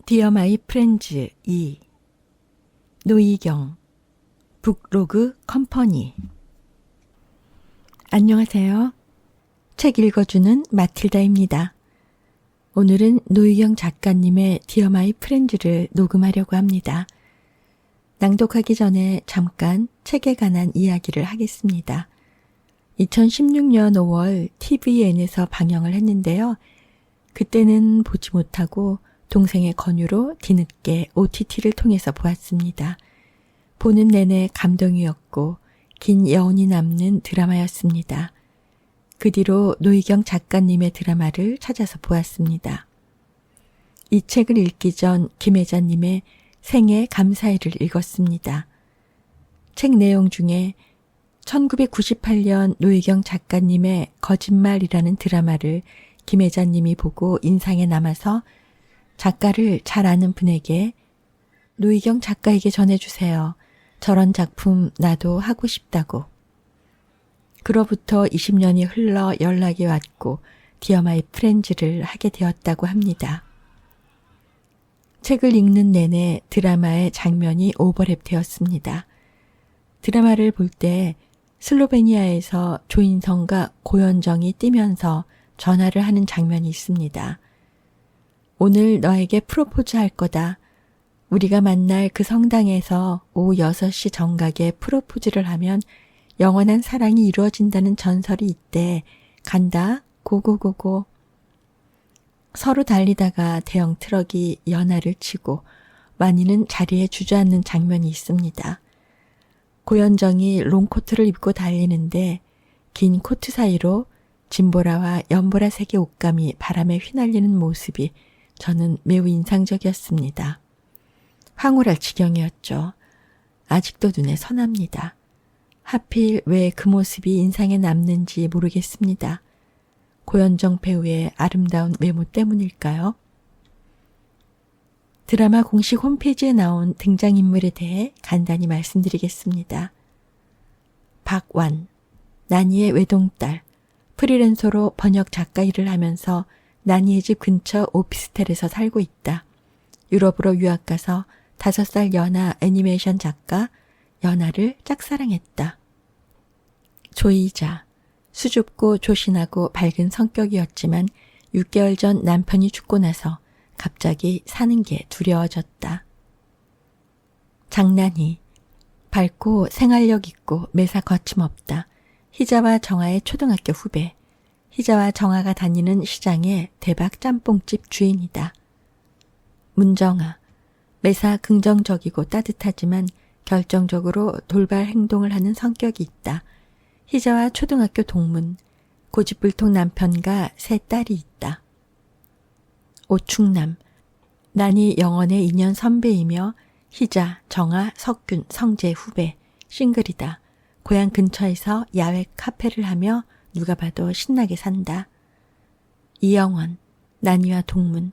디어 마이 프렌즈 2 노희경 북로그 컴퍼니. 안녕하세요. 책 읽어주는 마틸다입니다. 오늘은 노희경 작가님의 디어 마이 프렌즈를 녹음하려고 합니다. 낭독하기 전에 잠깐 책에 관한 이야기를 하겠습니다. 2016년 5월 TVN에서 방영을 했는데요. 그때는 보지 못하고 동생의 권유로 뒤늦게 OTT를 통해서 보았습니다. 보는 내내 감동이었고 긴 여운이 남는 드라마였습니다. 그 뒤로 노희경 작가님의 드라마를 찾아서 보았습니다. 이 책을 읽기 전 김혜자님의 생애 감사회를 읽었습니다. 책 내용 중에 1998년 노희경 작가님의 거짓말이라는 드라마를 김혜자님이 보고 인상에 남아서 작가를 잘 아는 분에게 노희경 작가에게 전해주세요. 저런 작품 나도 하고 싶다고. 그로부터 20년이 흘러 연락이 왔고 디어 마이 프렌즈를 하게 되었다고 합니다. 책을 읽는 내내 드라마의 장면이 오버랩 되었습니다. 드라마를 볼 때 슬로베니아에서 조인성과 고현정이 뛰면서 전화를 하는 장면이 있습니다. 오늘 너에게 프로포즈 할 거다. 우리가 만날 그 성당에서 오후 6시 정각에 프로포즈를 하면 영원한 사랑이 이루어진다는 전설이 있대. 간다. 고고고고. 서로 달리다가 대형 트럭이 연하를 치고 완이는 자리에 주저앉는 장면이 있습니다. 고현정이 롱코트를 입고 달리는데 긴 코트 사이로 진보라와 연보라색의 옷감이 바람에 휘날리는 모습이 저는 매우 인상적이었습니다. 황홀할 지경이었죠. 아직도 눈에 선합니다. 하필 왜 그 모습이 인상에 남는지 모르겠습니다. 고현정 배우의 아름다운 외모 때문일까요? 드라마 공식 홈페이지에 나온 등장인물에 대해 간단히 말씀드리겠습니다. 박완, 나니의 외동딸, 프리랜서로 번역 작가 일을 하면서 나니의 집 근처 오피스텔에서 살고 있다. 유럽으로 유학 가서 5살 연하 애니메이션 작가 연하를 짝사랑했다. 조이자, 수줍고 조신하고 밝은 성격이었지만 6개월 전 남편이 죽고 나서 갑자기 사는 게 두려워졌다. 장난이, 밝고 생활력 있고 매사 거침없다. 희자와 정아의 초등학교 후배. 희자와 정아가 다니는 시장의 대박 짬뽕집 주인이다. 문정아, 매사 긍정적이고 따뜻하지만 결정적으로 돌발 행동을 하는 성격이 있다. 희자와 초등학교 동문, 고집불통 남편과 3딸이 있다. 오충남, 난이 영원의 2년 선배이며 희자, 정아, 석균, 성재 후배, 싱글이다. 고향 근처에서 야외 카페를 하며 누가 봐도 신나게 산다. 이영원, 난이와 동문,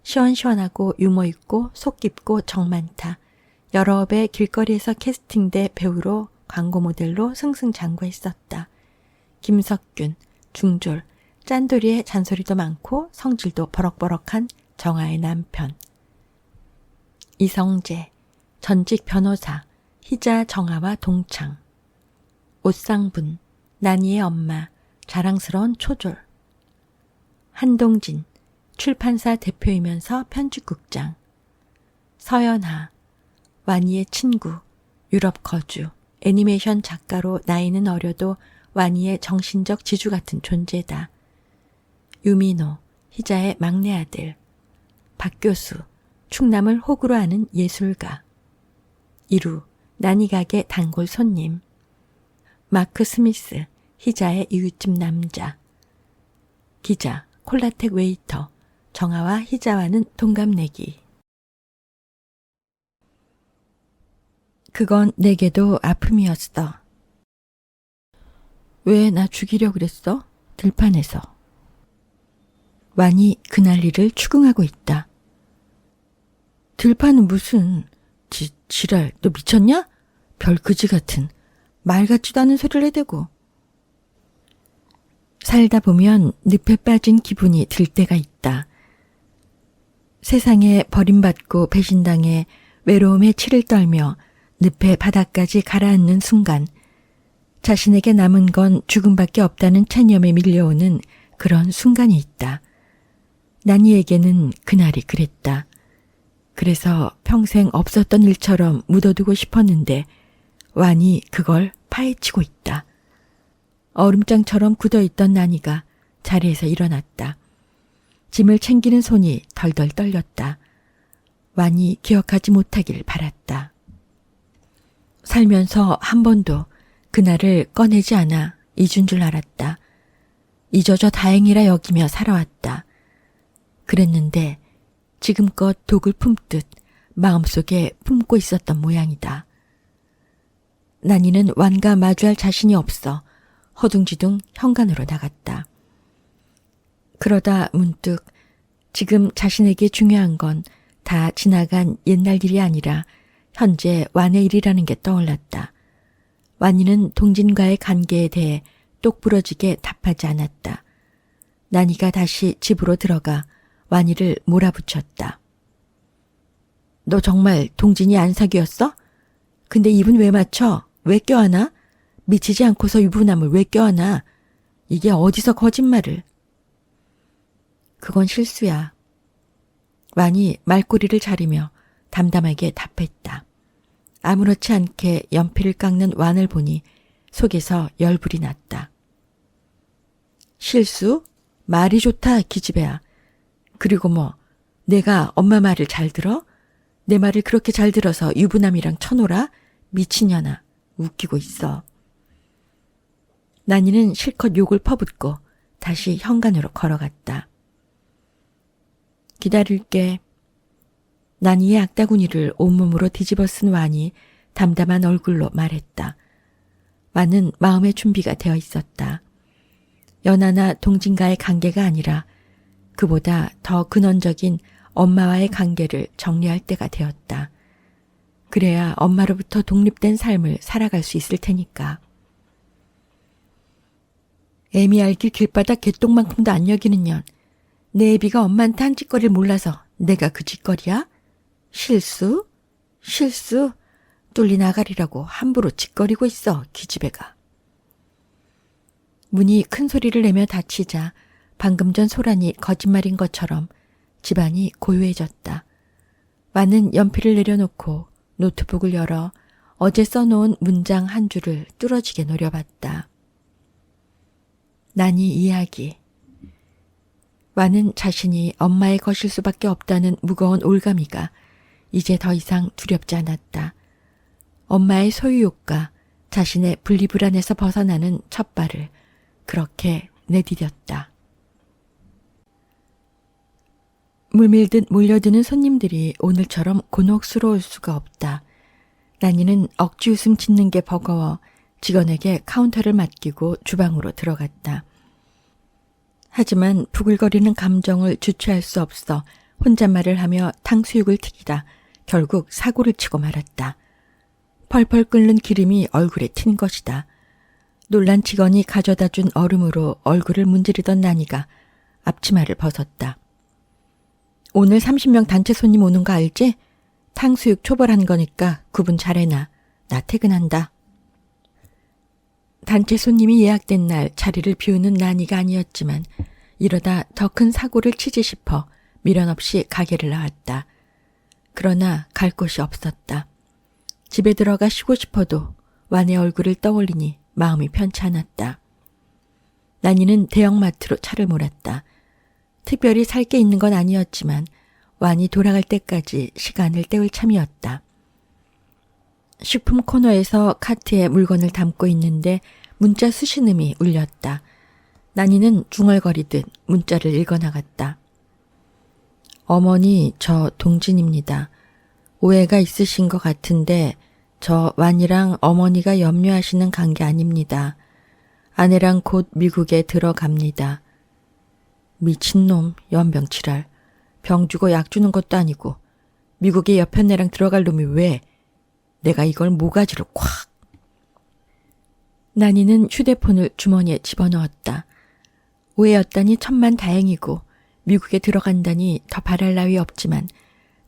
시원시원하고 유머 있고 속 깊고 정 많다. 여러 업의 길거리에서 캐스팅돼 배우로 광고 모델로 승승장구했었다. 김석균, 중졸, 짠돌이의 잔소리도 많고 성질도 버럭버럭한 정아의 남편. 이성재, 전직 변호사, 희자 정아와 동창. 오쌍분, 난이의 엄마, 자랑스러운 초졸. 한동진, 출판사 대표이면서 편집국장. 서연하, 완이의 친구, 유럽 거주, 애니메이션 작가로 나이는 어려도 완이의 정신적 지주 같은 존재다. 유민호, 희자의 막내 아들. 박교수, 충남을 호구로 아는 예술가. 이루, 난이 가게 단골 손님. 마크 스미스, 희자의 이웃집 남자. 기자, 콜라텍 웨이터, 정아와 희자와는 동갑내기. 그건 내게도 아픔이었어. 왜 나 죽이려고 그랬어? 들판에서. 완이 그 난리를 추궁하고 있다. 들판은 무슨, 지랄, 너 미쳤냐? 별 그지 같은, 말 같지도 않은 소리를 해대고. 살다 보면 늪에 빠진 기분이 들 때가 있다. 세상에 버림받고 배신당해 외로움에 치를 떨며 늪의 바닥까지 가라앉는 순간 자신에게 남은 건 죽음밖에 없다는 체념에 밀려오는 그런 순간이 있다. 난이에게는 그날이 그랬다. 그래서 평생 없었던 일처럼 묻어두고 싶었는데 완이 그걸 파헤치고 있다. 얼음장처럼 굳어있던 난이가 자리에서 일어났다. 짐을 챙기는 손이 덜덜 떨렸다. 완이 기억하지 못하길 바랐다. 살면서 한 번도 그날을 꺼내지 않아 잊은 줄 알았다. 잊어져 다행이라 여기며 살아왔다. 그랬는데 지금껏 독을 품듯 마음속에 품고 있었던 모양이다. 난이는 완과 마주할 자신이 없어 허둥지둥 현관으로 나갔다. 그러다 문득 지금 자신에게 중요한 건 다 지나간 옛날 일이 아니라 현재 완의 일이라는 게 떠올랐다. 완이는 동진과의 관계에 대해 똑부러지게 답하지 않았다. 난이가 다시 집으로 들어가 완이를 몰아붙였다. 너 정말 동진이 안 사귀었어? 근데 입은 왜 맞춰? 왜 껴안아? 미치지 않고서 유부남을 왜 껴안아? 이게 어디서 거짓말을. 그건 실수야. 완이 말꼬리를 자르며 담담하게 답했다. 아무렇지 않게 연필을 깎는 완을 보니 속에서 열불이 났다. 실수? 말이 좋다, 기집애야. 그리고 뭐 내가 엄마 말을 잘 들어? 내 말을 그렇게 잘 들어서 유부남이랑 쳐놀아? 미친년아. 웃기고 있어. 난이는 실컷 욕을 퍼붓고 다시 현관으로 걸어갔다. 기다릴게. 난이의 악다구니를 온몸으로 뒤집어 쓴 완이 담담한 얼굴로 말했다. 완은 마음의 준비가 되어 있었다. 연하나 동진과의 관계가 아니라 그보다 더 근원적인 엄마와의 관계를 정리할 때가 되었다. 그래야 엄마로부터 독립된 삶을 살아갈 수 있을 테니까. 애미 알길 길바닥 개똥만큼도 안 여기는 년. 내 애비가 엄마한테 한 짓거리를 몰라서 내가 그 짓거리야? 실수? 실수? 뚫린 아가리라고 함부로 짓거리고 있어, 기집애가. 문이 큰 소리를 내며 닫히자 방금 전 소란이 거짓말인 것처럼 집안이 고요해졌다. 완은 연필을 내려놓고 노트북을 열어 어제 써놓은 문장 한 줄을 뚫어지게 노려봤다. 난이 이야기. 완은 자신이 엄마의 것일 수밖에 없다는 무거운 올가미가 이제 더 이상 두렵지 않았다. 엄마의 소유욕과 자신의 분리불안에서 벗어나는 첫 발을 그렇게 내디뎠다. 물밀듯 몰려드는 손님들이 오늘처럼 곤혹스러울 수가 없다. 난이는 억지 웃음 짓는 게 버거워 직원에게 카운터를 맡기고 주방으로 들어갔다. 하지만 부글거리는 감정을 주체할 수 없어 혼잣말을 하며 탕수육을 튀기다 결국 사고를 치고 말았다. 펄펄 끓는 기름이 얼굴에 튄 것이다. 놀란 직원이 가져다 준 얼음으로 얼굴을 문지르던 난이가 앞치마를 벗었다. 오늘 30명 단체 손님 오는 거 알지? 탕수육 초벌한 거니까 구분 잘해놔. 나 퇴근한다. 단체 손님이 예약된 날 자리를 비우는 난이가 아니었지만 이러다 더 큰 사고를 치지 싶어 미련 없이 가게를 나왔다. 그러나 갈 곳이 없었다. 집에 들어가 쉬고 싶어도 완의 얼굴을 떠올리니 마음이 편치 않았다. 난이는 대형마트로 차를 몰았다. 특별히 살 게 있는 건 아니었지만 완이 돌아갈 때까지 시간을 때울 참이었다. 식품 코너에서 카트에 물건을 담고 있는데 문자 수신음이 울렸다. 난이는 중얼거리듯 문자를 읽어나갔다. 어머니, 저 동진입니다. 오해가 있으신 것 같은데 저 완이랑 어머니가 염려하시는 관계 아닙니다. 아내랑 곧 미국에 들어갑니다. 미친놈, 연병치랄. 병 주고 약 주는 것도 아니고 미국에 여편네랑 들어갈 놈이 왜? 내가 이걸 모가지로 콱. 난이는 휴대폰을 주머니에 집어넣었다. 오해였다니 천만다행이고 미국에 들어간다니 더 바랄 나위 없지만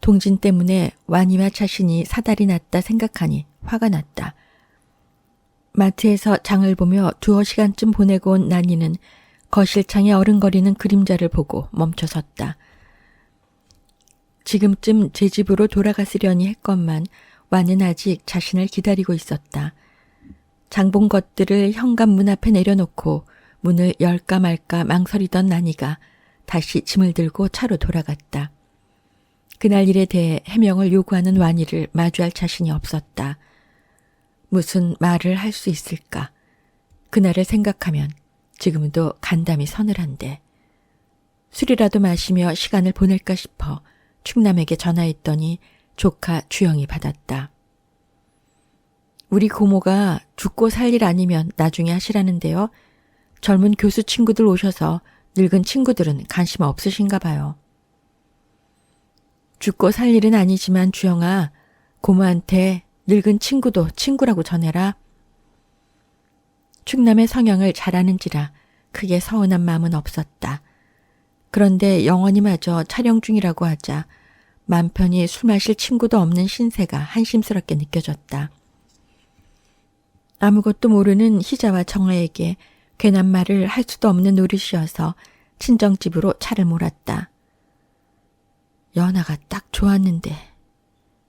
동진 때문에 완이와 자신이 사달이 났다 생각하니 화가 났다. 마트에서 장을 보며 두어 시간쯤 보내고 온 난이는 거실창에 어른거리는 그림자를 보고 멈춰섰다. 지금쯤 제 집으로 돌아갔으려니 했건만 완은 아직 자신을 기다리고 있었다. 장본 것들을 현관문 앞에 내려놓고 문을 열까 말까 망설이던 난이가 다시 짐을 들고 차로 돌아갔다. 그날 일에 대해 해명을 요구하는 완이를 마주할 자신이 없었다. 무슨 말을 할 수 있을까? 그날을 생각하면 지금도 간담이 서늘한데. 술이라도 마시며 시간을 보낼까 싶어 충남에게 전화했더니 조카 주영이 받았다. 우리 고모가 죽고 살 일 아니면 나중에 하시라는데요. 젊은 교수 친구들 오셔서 늙은 친구들은 관심 없으신가 봐요. 죽고 살 일은 아니지만 주영아, 고모한테 늙은 친구도 친구라고 전해라. 충남의 성향을 잘 아는지라 크게 서운한 마음은 없었다. 그런데 영원이마저 촬영 중이라고 하자 맘 편히 술 마실 친구도 없는 신세가 한심스럽게 느껴졌다. 아무것도 모르는 희자와 정아에게 괜한 말을 할 수도 없는 노릇이어서 친정집으로 차를 몰았다. 연아가 딱 좋았는데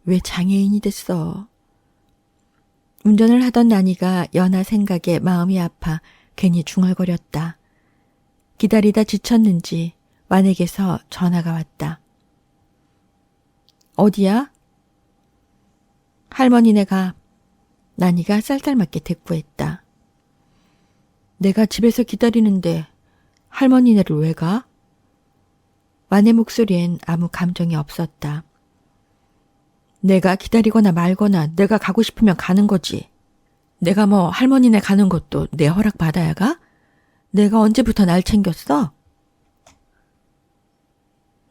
왜 장애인이 됐어? 운전을 하던 난이가 연아 생각에 마음이 아파 괜히 중얼거렸다. 기다리다 지쳤는지 완에게서 전화가 왔다. 어디야? 할머니네가. 난이가 쌀쌀맞게 대꾸했다. 내가 집에서 기다리는데 할머니네를 왜 가? 완의 목소리엔 아무 감정이 없었다. 내가 기다리거나 말거나 내가 가고 싶으면 가는 거지. 내가 뭐 할머니네 가는 것도 내 허락 받아야 가? 내가 언제부터 날 챙겼어?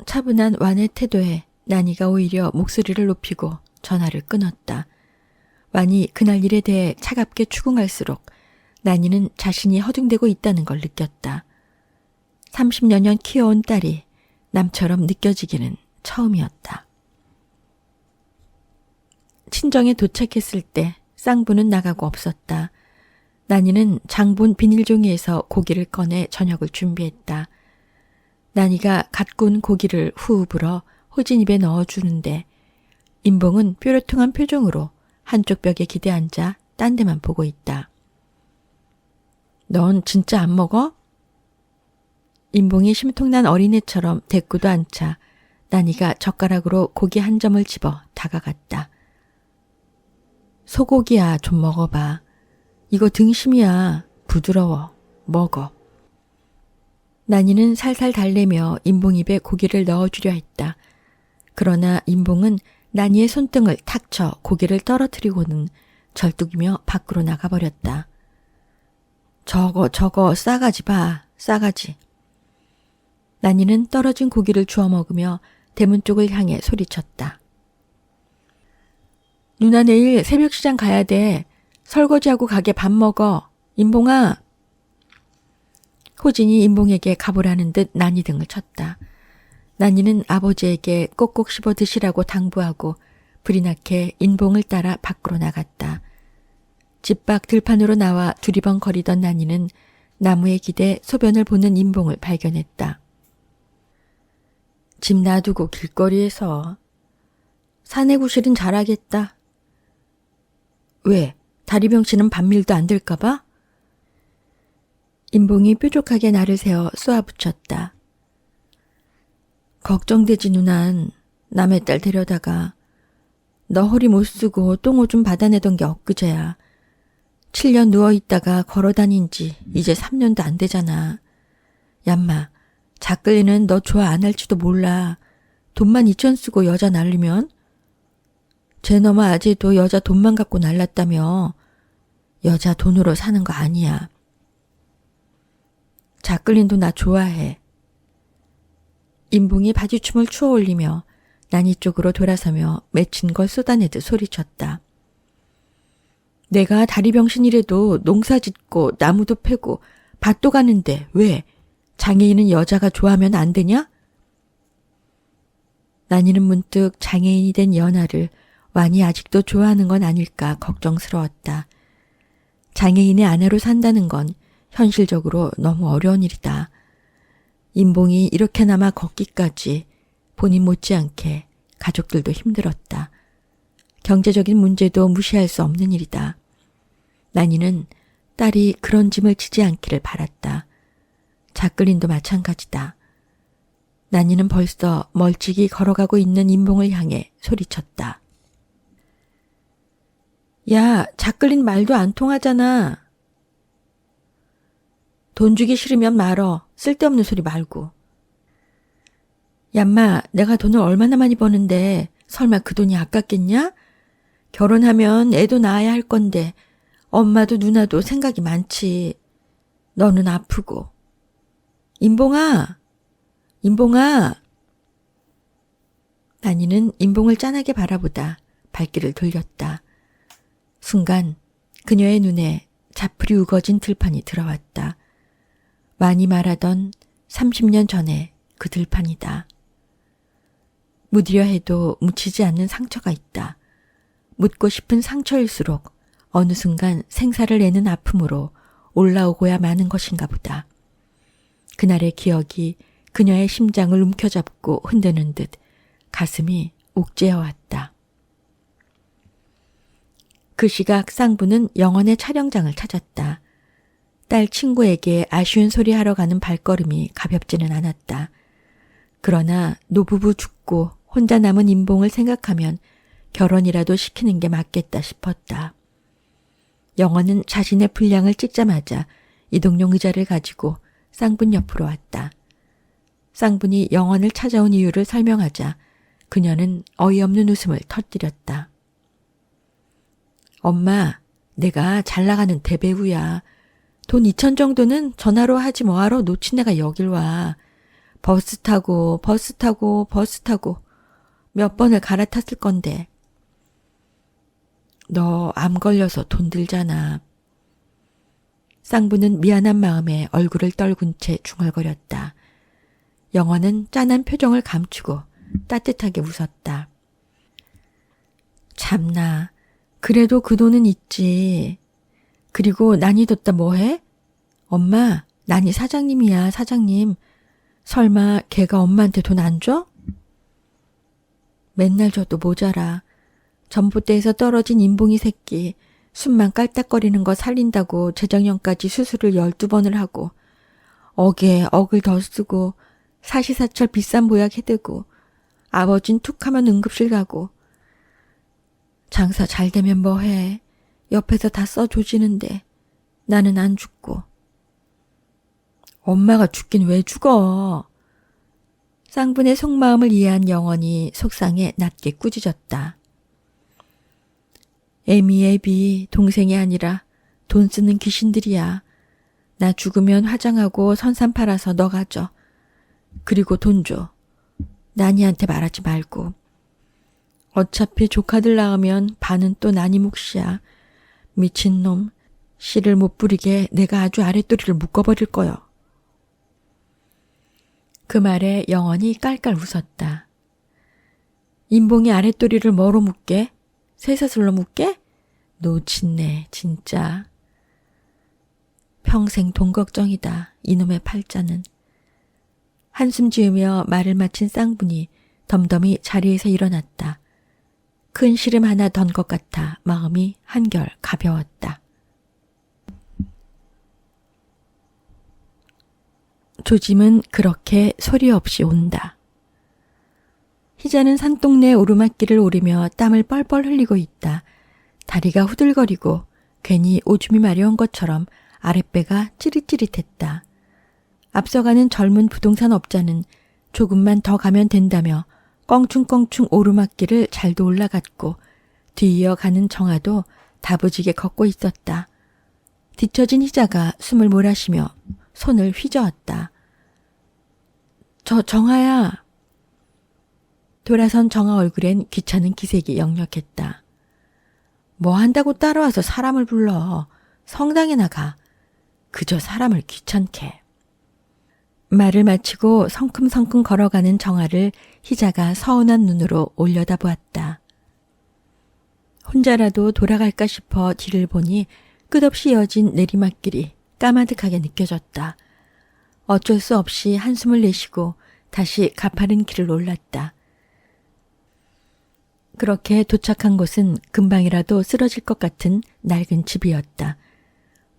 차분한 완의 태도에 난이가 오히려 목소리를 높이고 전화를 끊었다. 완이 그날 일에 대해 차갑게 추궁할수록 난이는 자신이 허둥대고 있다는 걸 느꼈다. 30여 년 키워온 딸이 남처럼 느껴지기는 처음이었다. 친정에 도착했을 때 쌍부는 나가고 없었다. 난이는 장본 비닐종이에서 고기를 꺼내 저녁을 준비했다. 난이가 갓 구운 고기를 후후 불어 호진 입에 넣어주는데 임봉은 뾰루퉁한 표정으로 한쪽 벽에 기대앉아 딴 데만 보고 있다. 넌 진짜 안 먹어? 임봉이 심통난 어린애처럼 대꾸도 않자 난이가 젓가락으로 고기 한 점을 집어 다가갔다. 소고기야, 좀 먹어봐. 이거 등심이야. 부드러워. 먹어. 난이는 살살 달래며 임봉 입에 고기를 넣어주려 했다. 그러나 임봉은 난이의 손등을 탁 쳐 고기를 떨어뜨리고는 절뚝이며 밖으로 나가버렸다. 저거 싸가지 봐. 싸가지. 난이는 떨어진 고기를 주워 먹으며 대문 쪽을 향해 소리쳤다. 누나 내일 새벽시장 가야 돼. 설거지하고 가게 밥 먹어. 임봉아. 호진이 임봉에게 가보라는 듯 난이 등을 쳤다. 난이는 아버지에게 꼭꼭 씹어 드시라고 당부하고 불이 나게 임봉을 따라 밖으로 나갔다. 집 밖 들판으로 나와 두리번거리던 난이는 나무에 기대 소변을 보는 임봉을 발견했다. 집 놔두고 길거리에서. 사내 구실은 잘하겠다. 왜? 다리병씨는 반밀도 안 될까 봐? 임봉이 뾰족하게 나를 세워 쏘아붙였다. 걱정되지 누난. 남의 딸 데려다가 너 허리 못 쓰고 똥오줌 받아내던 게 엊그제야. 7년 누워있다가 걸어다닌 지 이제 3년도 안 되잖아. 얌마, 작글리는 너 좋아 안 할지도 몰라. 돈만 2천 쓰고 여자 날리면? 쟤 너마 아재도 여자 돈만 갖고 날랐다며. 여자 돈으로 사는 거 아니야. 작글린도 나 좋아해. 임봉이 바지춤을 추어 올리며 난이 쪽으로 돌아서며 맺힌 걸 쏟아내듯 소리쳤다. 내가 다리병신이라도 농사 짓고 나무도 패고 밭도 가는데 왜 장애인은 여자가 좋아하면 안 되냐? 난이는 문득 장애인이 된 연하를 완이 아직도 좋아하는 건 아닐까 걱정스러웠다. 장애인의 아내로 산다는 건 현실적으로 너무 어려운 일이다. 인봉이 이렇게나마 걷기까지 본인 못지않게 가족들도 힘들었다. 경제적인 문제도 무시할 수 없는 일이다. 난이는 딸이 그런 짐을 지지 않기를 바랐다. 자끌린도 마찬가지다. 난이는 벌써 멀찍이 걸어가고 있는 인봉을 향해 소리쳤다. 야, 자끌린 말도 안 통하잖아. 돈 주기 싫으면 말어. 쓸데없는 소리 말고. 얌마, 내가 돈을 얼마나 많이 버는데 설마 그 돈이 아깝겠냐? 결혼하면 애도 낳아야 할 건데 엄마도 누나도 생각이 많지. 너는 아프고. 인봉아! 인봉아! 난이는 인봉을 짠하게 바라보다 발길을 돌렸다. 순간 그녀의 눈에 자풀이 우거진 들판이 들어왔다. 많이 말하던 30년 전에 그 들판이다. 묻으려 해도 묻히지 않는 상처가 있다. 묻고 싶은 상처일수록 어느 순간 생사를 내는 아픔으로 올라오고야 마는 것인가 보다. 그날의 기억이 그녀의 심장을 움켜잡고 흔드는 듯 가슴이 옥죄어왔다. 그 시각 쌍부는 영원의 촬영장을 찾았다. 딸 친구에게 아쉬운 소리 하러 가는 발걸음이 가볍지는 않았다. 그러나 노부부 죽고 혼자 남은 인봉을 생각하면 결혼이라도 시키는 게 맞겠다 싶었다. 영원은 자신의 분량을 찍자마자 이동용 의자를 가지고 쌍분 옆으로 왔다. 쌍분이 영원을 찾아온 이유를 설명하자 그녀는 어이없는 웃음을 터뜨렸다. 엄마, 내가 잘 나가는 대배우야. 돈 2천 정도는 전화로 하지 뭐하러 놓친 애가 여길 와. 버스 타고 몇 번을 갈아탔을 건데. 너 암 걸려서 돈 들잖아. 쌍부는 미안한 마음에 얼굴을 떨군 채 중얼거렸다. 영원은 짠한 표정을 감추고 따뜻하게 웃었다. 참나, 그래도 그 돈은 있지. 그리고 난이 뒀다 뭐해? 엄마, 난이 사장님이야, 사장님. 설마 걔가 엄마한테 돈 안 줘? 맨날 줘도 모자라. 전봇대에서 떨어진 인봉이 새끼 숨만 깔딱거리는 거 살린다고 재작년까지 수술을 12번을 하고 억에 억을 더 쓰고 사시사철 비싼 보약 해대고 아버진 툭하면 응급실 가고 장사 잘 되면 뭐해. 옆에서 다 써줘지는데 나는 안 죽고. 엄마가 죽긴 왜 죽어. 쌍분의 속마음을 이해한 영원이 속상해 낮게 꾸짖었다. 애비 동생이 아니라 돈 쓰는 귀신들이야. 나 죽으면 화장하고 선산 팔아서 너 가져. 그리고 돈 줘. 나니한테 말하지 말고. 어차피 조카들 낳으면 반은 또 나니 몫이야. 미친놈. 씨를 못 부리게 내가 아주 아랫도리를 묶어버릴 거여. 그 말에 영원이 깔깔 웃었다. 인봉이 아랫도리를 뭐로 묶게? 쇠사슬로 묶게? 놓친네 진짜. 평생 돈 걱정이다. 이놈의 팔자는. 한숨 지으며 말을 마친 쌍분이 덤덤히 자리에서 일어났다. 큰 시름 하나 던 것 같아 마음이 한결 가벼웠다. 조짐은 그렇게 소리 없이 온다. 희자는 산동네 오르막길을 오르며 땀을 뻘뻘 흘리고 있다. 다리가 후들거리고 괜히 오줌이 마려운 것처럼 아랫배가 찌릿찌릿했다. 앞서가는 젊은 부동산 업자는 조금만 더 가면 된다며 껑충껑충 오르막길을 잘도 올라갔고 뒤이어 가는 정아도 다부지게 걷고 있었다. 뒤처진 희자가 숨을 몰아쉬며 손을 휘저었다. 저 정아야. 돌아선 정아 얼굴엔 귀찮은 기색이 역력했다. 뭐 한다고 따라와서 사람을 불러. 성당에 나가. 그저 사람을 귀찮게. 말을 마치고 성큼성큼 걸어가는 정아를 희자가 서운한 눈으로 올려다보았다. 혼자라도 돌아갈까 싶어 뒤를 보니 끝없이 이어진 내리막길이 까마득하게 느껴졌다. 어쩔 수 없이 한숨을 내쉬고 다시 가파른 길을 올랐다. 그렇게 도착한 곳은 금방이라도 쓰러질 것 같은 낡은 집이었다.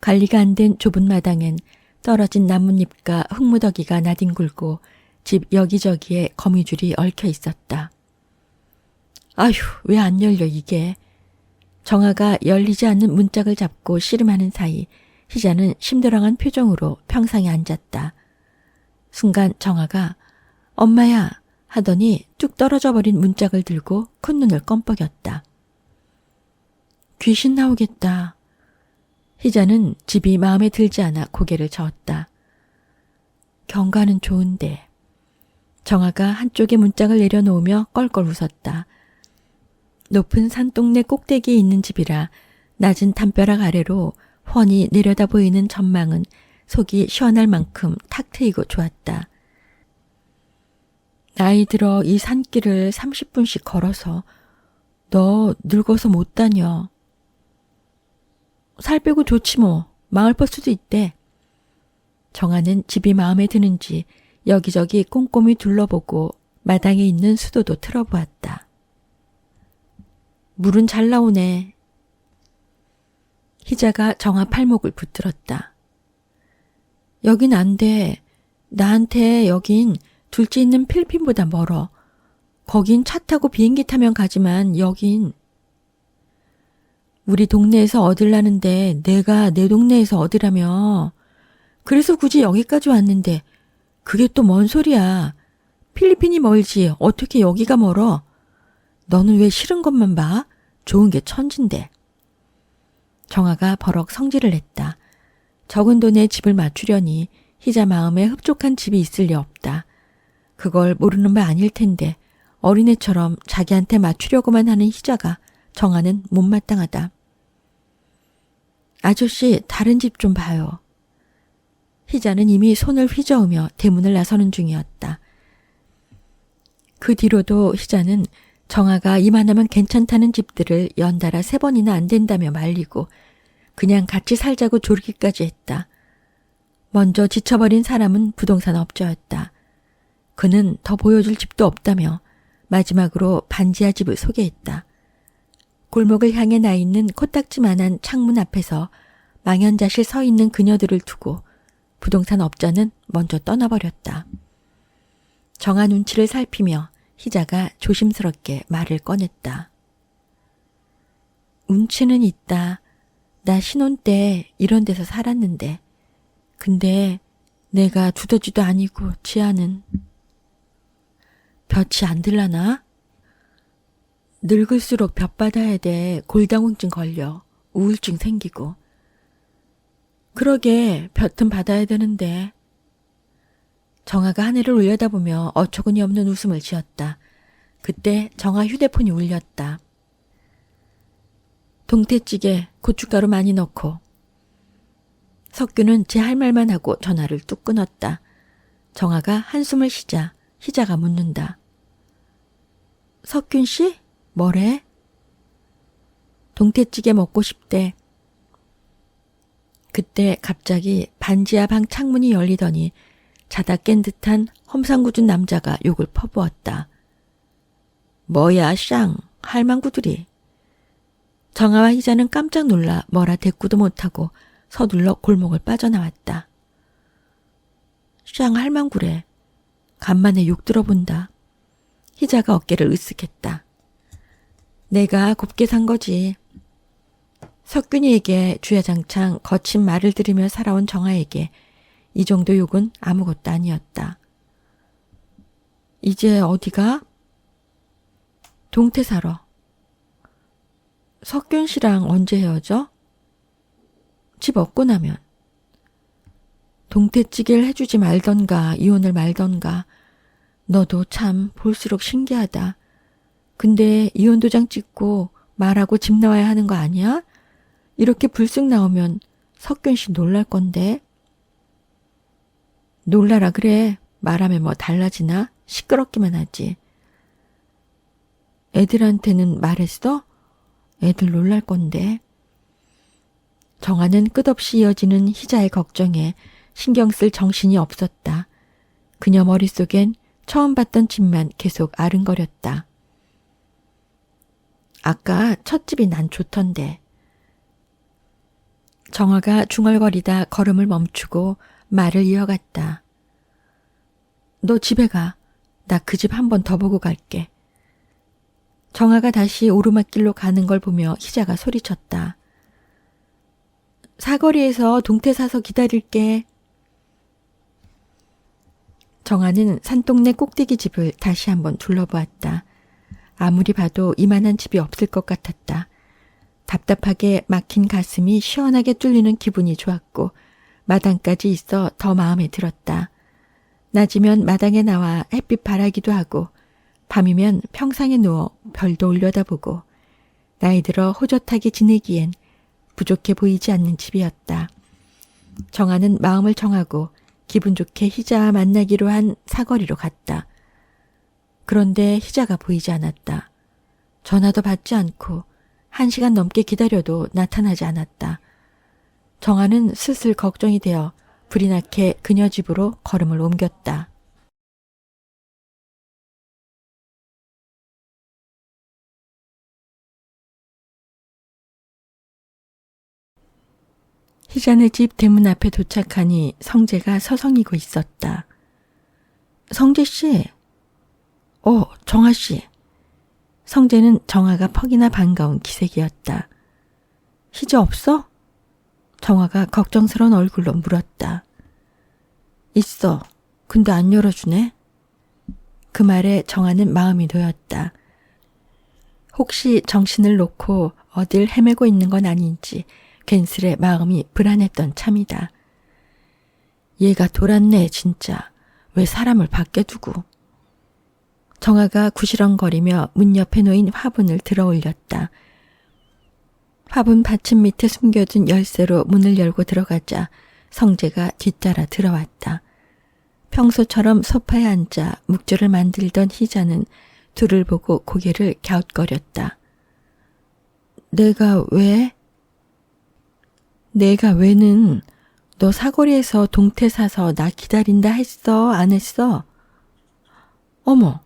관리가 안 된 좁은 마당엔 떨어진 나뭇잎과 흙무더기가 나뒹굴고 집 여기저기에 거미줄이 얽혀 있었다. 아휴, 왜 안 열려 이게. 정아가 열리지 않는 문짝을 잡고 씨름하는 사이 희자는 심드렁한 표정으로 평상에 앉았다. 순간 정아가 엄마야 하더니 뚝 떨어져 버린 문짝을 들고 콧눈을 껌뻑였다. 귀신 나오겠다. 희자는 집이 마음에 들지 않아 고개를 저었다. 경관은 좋은데. 정아가 한쪽에 문짝을 내려놓으며 껄껄 웃었다. 높은 산동네 꼭대기에 있는 집이라 낮은 담벼락 아래로 훤히 내려다 보이는 전망은 속이 시원할 만큼 탁 트이고 좋았다. 나이 들어 이 산길을 30분씩 걸어서 너 늙어서 못 다녀. 살 빼고 좋지 뭐. 마을버스도 있대. 정아는 집이 마음에 드는지 여기저기 꼼꼼히 둘러보고 마당에 있는 수도도 틀어보았다. 물은 잘 나오네. 희자가 정아 팔목을 붙들었다. 여긴 안 돼. 나한테 여긴 둘째 있는 필리핀보다 멀어. 거긴 차 타고 비행기 타면 가지만 여긴 우리 동네에서 얻으려는데 내가 내 동네에서 얻으라며. 그래서 굳이 여기까지 왔는데 그게 또 뭔 소리야. 필리핀이 멀지 어떻게 여기가 멀어. 너는 왜 싫은 것만 봐? 좋은 게 천진데. 정아가 버럭 성질을 냈다. 적은 돈에 집을 맞추려니 희자 마음에 흡족한 집이 있을 리 없다. 그걸 모르는 바 아닐 텐데 어린애처럼 자기한테 맞추려고만 하는 희자가 정아는 못마땅하다. 아저씨 다른 집 좀 봐요. 희자는 이미 손을 휘저으며 대문을 나서는 중이었다. 그 뒤로도 희자는 정아가 이만하면 괜찮다는 집들을 연달아 3번이나 안 된다며 말리고 그냥 같이 살자고 조르기까지 했다. 먼저 지쳐버린 사람은 부동산 업자였다. 그는 더 보여줄 집도 없다며 마지막으로 반지하 집을 소개했다. 골목을 향해 나 있는 코딱지만한 창문 앞에서 망연자실 서 있는 그녀들을 두고 부동산 업자는 먼저 떠나버렸다. 정아 눈치를 살피며 희자가 조심스럽게 말을 꺼냈다. 운치는 있다. 나 신혼 때 이런 데서 살았는데. 근데 내가 두더지도 아니고 지아는 볕이 안 들라나? 늙을수록 볕 받아야 돼. 골다공증 걸려. 우울증 생기고. 그러게 볕은 받아야 되는데. 정아가 하늘을 올려다보며 어처구니 없는 웃음을 지었다. 그때 정아 휴대폰이 울렸다. 동태찌개 고춧가루 많이 넣고. 석규는 제 할 말만 하고 전화를 뚝 끊었다. 정아가 한숨을 쉬자 희자가 묻는다. 석균 씨? 뭐래? 동태찌개 먹고 싶대. 그때 갑자기 반지하 방 창문이 열리더니 자다 깬 듯한 험상궂은 남자가 욕을 퍼부었다. 뭐야 쌍 할망구들이. 정아와 희자는 깜짝 놀라 뭐라 대꾸도 못하고 서둘러 골목을 빠져나왔다. 쌍 할망구래. 간만에 욕 들어본다. 희자가 어깨를 으쓱했다. 내가 곱게 산 거지. 석균이에게 주야장창 거친 말을 들으며 살아온 정아에게 이 정도 욕은 아무것도 아니었다. 이제 어디가? 동태 사러. 석균 씨랑 언제 헤어져? 집 얻고 나면. 동태찌개를 해주지 말던가 이혼을 말던가. 너도 참 볼수록 신기하다. 근데 이혼 도장 찍고 말하고 집 나와야 하는 거 아니야? 이렇게 불쑥 나오면 석균 씨 놀랄 건데. 놀라라 그래. 말하면 뭐 달라지나? 시끄럽기만 하지. 애들한테는 말했어? 애들 놀랄 건데. 정아는 끝없이 이어지는 희자의 걱정에 신경 쓸 정신이 없었다. 그녀 머릿속엔 처음 봤던 집만 계속 아른거렸다. 아까 첫 집이 난 좋던데. 정아가 중얼거리다 걸음을 멈추고 말을 이어갔다. 너 집에 가. 나 그 집 한 번 더 보고 갈게. 정아가 다시 오르막길로 가는 걸 보며 희자가 소리쳤다. 사거리에서 동태 사서 기다릴게. 정아는 산동네 꼭대기 집을 다시 한번 둘러보았다. 아무리 봐도 이만한 집이 없을 것 같았다. 답답하게 막힌 가슴이 시원하게 뚫리는 기분이 좋았고 마당까지 있어 더 마음에 들었다. 낮이면 마당에 나와 햇빛 바라기도 하고 밤이면 평상에 누워 별도 올려다보고 나이 들어 호젓하게 지내기엔 부족해 보이지 않는 집이었다. 정아는 마음을 정하고 기분 좋게 희자와 만나기로 한 사거리로 갔다. 그런데 희자가 보이지 않았다. 전화도 받지 않고 1시간 넘게 기다려도 나타나지 않았다. 정아는 슬슬 걱정이 되어 불이 나게 그녀 집으로 걸음을 옮겼다. 희자네 집 대문 앞에 도착하니 성재가 서성이고 있었다. 성재씨. 정아씨. 성재는 정아가 퍽이나 반가운 기색이었다. 희자 없어? 정아가 걱정스러운 얼굴로 물었다. 있어. 근데 안 열어주네. 그 말에 정아는 마음이 놓였다. 혹시 정신을 놓고 어딜 헤매고 있는 건 아닌지 괜스레 마음이 불안했던 참이다. 얘가 돌았네 진짜. 왜 사람을 밖에 두고. 정아가 구시렁거리며 문 옆에 놓인 화분을 들어 올렸다. 화분 받침 밑에 숨겨둔 열쇠로 문을 열고 들어가자 성재가 뒤따라 들어왔다. 평소처럼 소파에 앉아 묵주를 만들던 희자는 둘을 보고 고개를 갸웃거렸다. 내가 왜? 내가 왜는 너 사거리에서 동태 사서 나 기다린다 했어? 안 했어? 어머!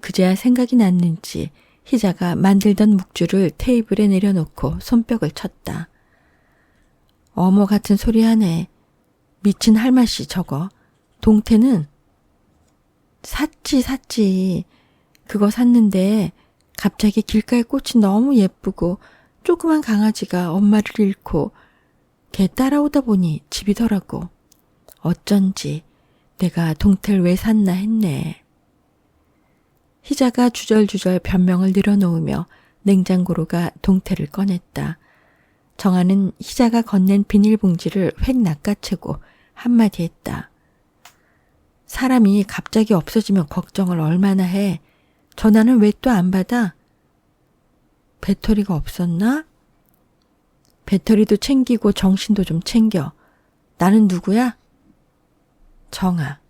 그제야 생각이 났는지 희자가 만들던 묵주를 테이블에 내려놓고 손뼉을 쳤다. 어머 같은 소리 하네. 미친 할맛이 저거. 동태는? 샀지. 그거 샀는데 갑자기 길가에 꽃이 너무 예쁘고 조그만 강아지가 엄마를 잃고 걔 따라오다 보니 집이더라고. 어쩐지 내가 동태를 왜 샀나 했네. 희자가 주절주절 변명을 늘어놓으며 냉장고로가 동태를 꺼냈다. 정아는 희자가 건넨 비닐봉지를 획 낚아채고 한마디 했다. 사람이 갑자기 없어지면 걱정을 얼마나 해. 전화는 왜 또 안 받아? 배터리가 없었나? 배터리도 챙기고 정신도 좀 챙겨. 나는 누구야? 정아.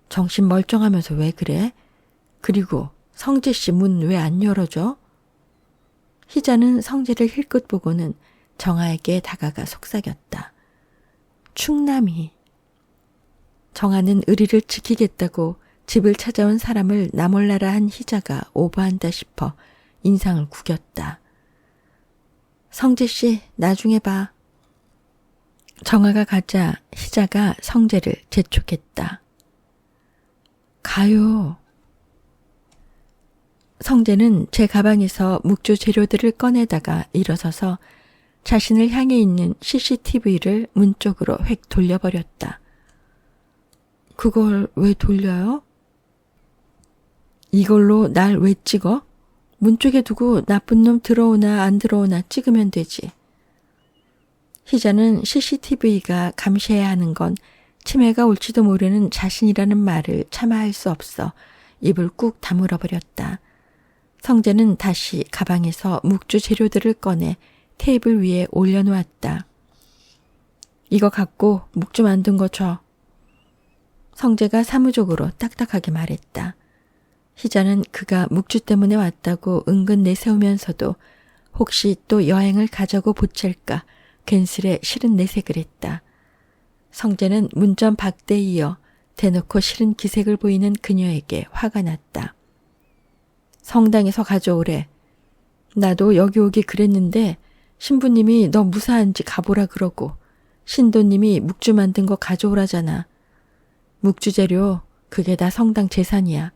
정신 멀쩡하면서 왜 그래? 그리고 성재씨 문 왜 안 열어줘? 희자는 성재를 힐끗 보고는 정아에게 다가가 속삭였다. 충남이. 정아는 의리를 지키겠다고 집을 찾아온 사람을 나몰라라 한 희자가 오버한다 싶어 인상을 구겼다. 성재씨 나중에 봐. 정아가 가자 희자가 성재를 재촉했다. 가요. 성재는 제 가방에서 묵주 재료들을 꺼내다가 일어서서 자신을 향해 있는 CCTV를 문 쪽으로 획 돌려버렸다. 그걸 왜 돌려요? 이걸로 날 왜 찍어? 문 쪽에 두고 나쁜 놈 들어오나 안 들어오나 찍으면 되지. 희자는 CCTV가 감시해야 하는 건 치매가 올지도 모르는 자신이라는 말을 참아할 수 없어 입을 꾹 다물어 버렸다. 성재는 다시 가방에서 묵주 재료들을 꺼내 테이블 위에 올려놓았다. 이거 갖고 묵주 만든 거 줘. 성재가 사무적으로 딱딱하게 말했다. 희자는 그가 묵주 때문에 왔다고 은근 내세우면서도 혹시 또 여행을 가자고 보챌까 괜스레 싫은 내색을 했다. 성재는 문전 박대에 이어 대놓고 싫은 기색을 보이는 그녀에게 화가 났다. 성당에서 가져오래. 나도 여기 오기 그랬는데 신부님이 너 무사한지 가보라 그러고 신도님이 묵주 만든 거 가져오라잖아. 묵주 재료 그게 다 성당 재산이야.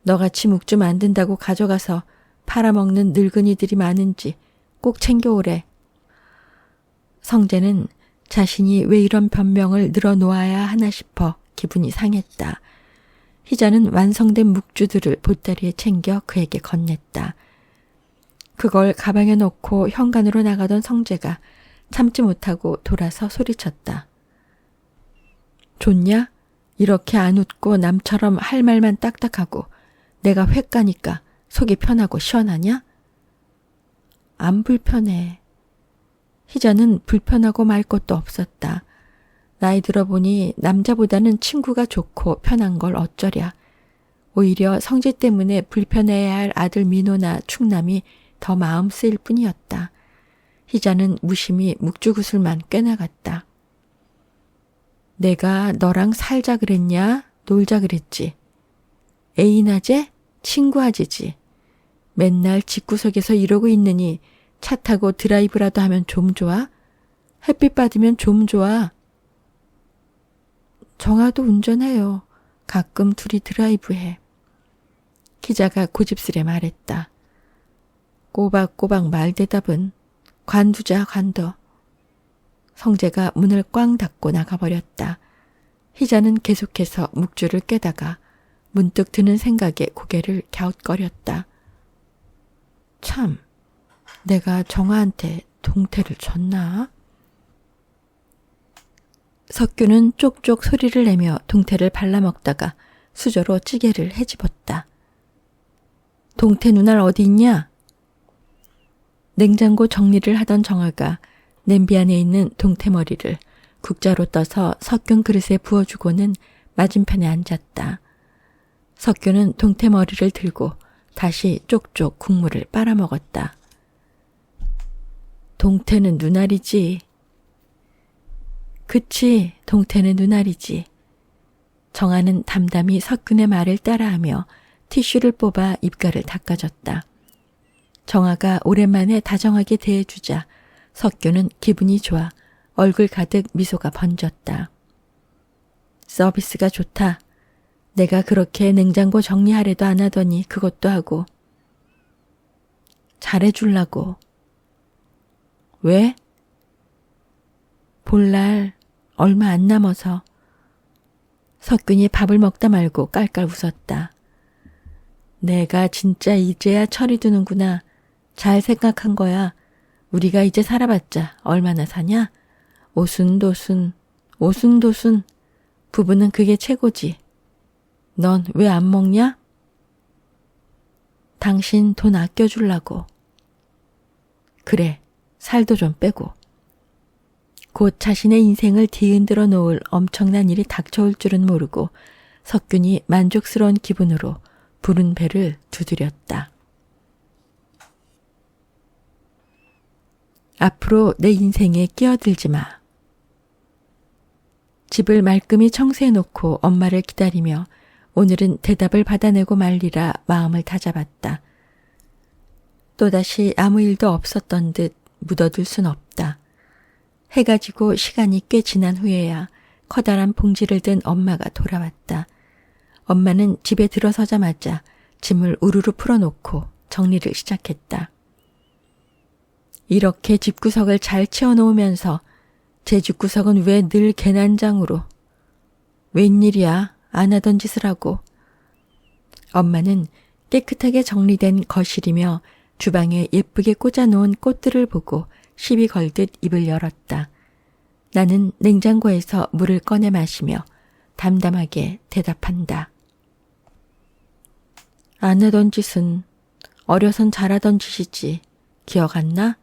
너같이 묵주 만든다고 가져가서 팔아먹는 늙은이들이 많은지 꼭 챙겨오래. 성재는 자신이 왜 이런 변명을 늘어놓아야 하나 싶어 기분이 상했다. 희자는 완성된 묵주들을 보따리에 챙겨 그에게 건넸다. 그걸 가방에 넣고 현관으로 나가던 성재가 참지 못하고 돌아서 소리쳤다. 좋냐? 이렇게 안 웃고 남처럼 할 말만 딱딱하고 내가 회가니까 속이 편하고 시원하냐? 안 불편해. 희자는 불편하고 말 것도 없었다. 나이 들어보니 남자보다는 친구가 좋고 편한 걸 어쩌랴. 오히려 성재 때문에 불편해야 할 아들 민호나 충남이 더 마음 쓰일 뿐이었다. 희자는 무심히 묵주구슬만 꿰나갔다. 내가 너랑 살자 그랬냐? 놀자 그랬지? 애인하재? 친구하지지? 맨날 집구석에서 이러고 있느니 차 타고 드라이브라도 하면 좀 좋아? 햇빛 받으면 좀 좋아? 정아도 운전해요. 가끔 둘이 드라이브해. 희자가 고집스레 말했다. 꼬박꼬박 말대답은 관두자 관둬. 성재가 문을 꽝 닫고 나가버렸다. 희자는 계속해서 묵주를 꿰다가 문득 드는 생각에 고개를 갸웃거렸다. 참, 내가 정아한테 동태를 줬나? 석규는 쪽쪽 소리를 내며 동태를 발라먹다가 수저로 찌개를 헤집었다. 동태 누날 어디 있냐? 냉장고 정리를 하던 정아가 냄비 안에 있는 동태머리를 국자로 떠서 석균 그릇에 부어주고는 맞은편에 앉았다. 석균은 동태머리를 들고 다시 쪽쪽 국물을 빨아먹었다. 동태는 눈알이지. 그치, 동태는 눈알이지. 정아는 담담히 석균의 말을 따라하며 티슈를 뽑아 입가를 닦아줬다. 정아가 오랜만에 다정하게 대해주자 석규는 기분이 좋아 얼굴 가득 미소가 번졌다. 서비스가 좋다. 내가 그렇게 냉장고 정리하래도 안 하더니 그것도 하고. 잘해주려고. 왜? 볼날 얼마 안 남아서. 석균이 밥을 먹다 말고 깔깔 웃었다. 내가 진짜 이제야 철이 드는구나. 잘 생각한 거야. 우리가 이제 살아봤자 얼마나 사냐? 오순도순, 오순도순. 부부는 그게 최고지. 넌 왜 안 먹냐? 당신 돈 아껴주려고. 그래, 살도 좀 빼고. 곧 자신의 인생을 뒤흔들어 놓을 엄청난 일이 닥쳐올 줄은 모르고 석균이 만족스러운 기분으로 부른 배를 두드렸다. 앞으로 내 인생에 끼어들지 마. 집을 말끔히 청소해놓고 엄마를 기다리며 오늘은 대답을 받아내고 말리라 마음을 다잡았다. 또다시 아무 일도 없었던 듯 묻어둘 순 없다. 해가 지고 시간이 꽤 지난 후에야 커다란 봉지를 든 엄마가 돌아왔다. 엄마는 집에 들어서자마자 짐을 우르르 풀어놓고 정리를 시작했다. 이렇게 집구석을 잘 치워놓으면서 제 집구석은 왜 늘 개난장으로. 웬일이야, 안 하던 짓을 하고. 엄마는 깨끗하게 정리된 거실이며 주방에 예쁘게 꽂아놓은 꽃들을 보고 시비 걸듯 입을 열었다. 나는 냉장고에서 물을 꺼내 마시며 담담하게 대답한다. 안 하던 짓은 어려선 잘하던 짓이지. 기억 안 나?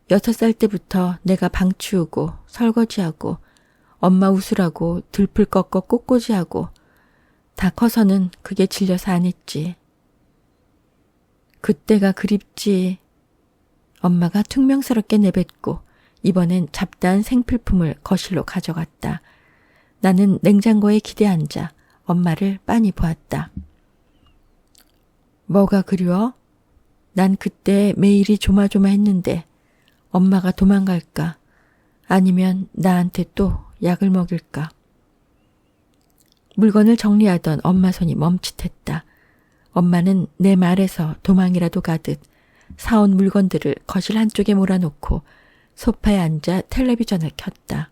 6살 때부터 내가 방 치우고 설거지하고 엄마 웃으라고 들풀 꺾어 꽃꽂이하고 다 커서는 그게 질려서 안 했지. 그때가 그립지. 엄마가 퉁명스럽게 내뱉고 이번엔 잡다한 생필품을 거실로 가져갔다. 나는 냉장고에 기대 앉아 엄마를 빤히 보았다. 뭐가 그리워? 난 그때 매일이 조마조마했는데 엄마가 도망갈까? 아니면 나한테 또 약을 먹일까? 물건을 정리하던 엄마 손이 멈칫했다. 엄마는 내 말에서 도망이라도 가듯 사온 물건들을 거실 한쪽에 몰아놓고 소파에 앉아 텔레비전을 켰다.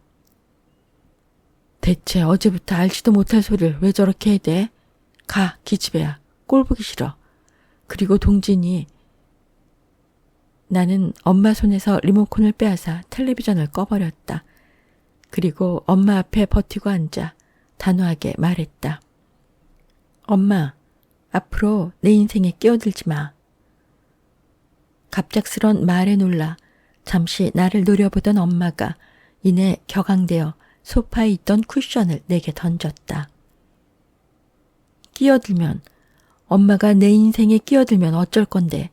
대체 어제부터 알지도 못할 소리를 왜 저렇게 해대? 가, 기집애야. 꼴 보기 싫어. 그리고 동진이. 나는 엄마 손에서 리모컨을 빼앗아 텔레비전을 꺼버렸다. 그리고 엄마 앞에 버티고 앉아 단호하게 말했다. 엄마, 앞으로 내 인생에 끼어들지 마. 갑작스런 말에 놀라 잠시 나를 노려보던 엄마가 이내 격앙되어 소파에 있던 쿠션을 내게 던졌다. 끼어들면, 엄마가 내 인생에 끼어들면 어쩔 건데.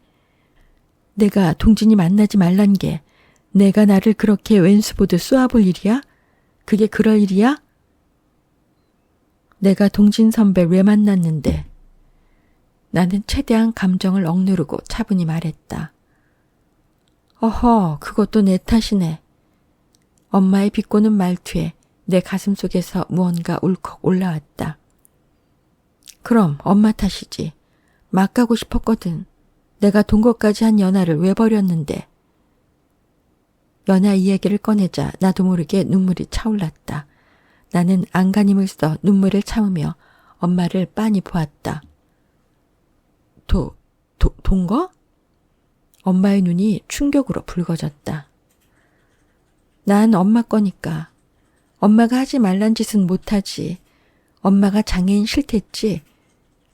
내가 동진이 만나지 말란 게 내가 나를 그렇게 왼수보듯 쏘아볼 일이야? 그게 그럴 일이야? 내가 동진 선배 왜 만났는데? 나는 최대한 감정을 억누르고 차분히 말했다. 어허, 그것도 내 탓이네. 엄마의 비꼬는 말투에 내 가슴 속에서 무언가 울컥 올라왔다. 그럼 엄마 탓이지. 막 가고 싶었거든. 내가 동거까지 한 연하를 왜 버렸는데. 연하 이야기를 꺼내자 나도 모르게 눈물이 차올랐다. 나는 안간힘을 써 눈물을 참으며 엄마를 빤히 보았다. 동거? 엄마의 눈이 충격으로 붉어졌다. 난 엄마 거니까. 엄마가 하지 말란 짓은 못하지. 엄마가 장애인 싫댔지.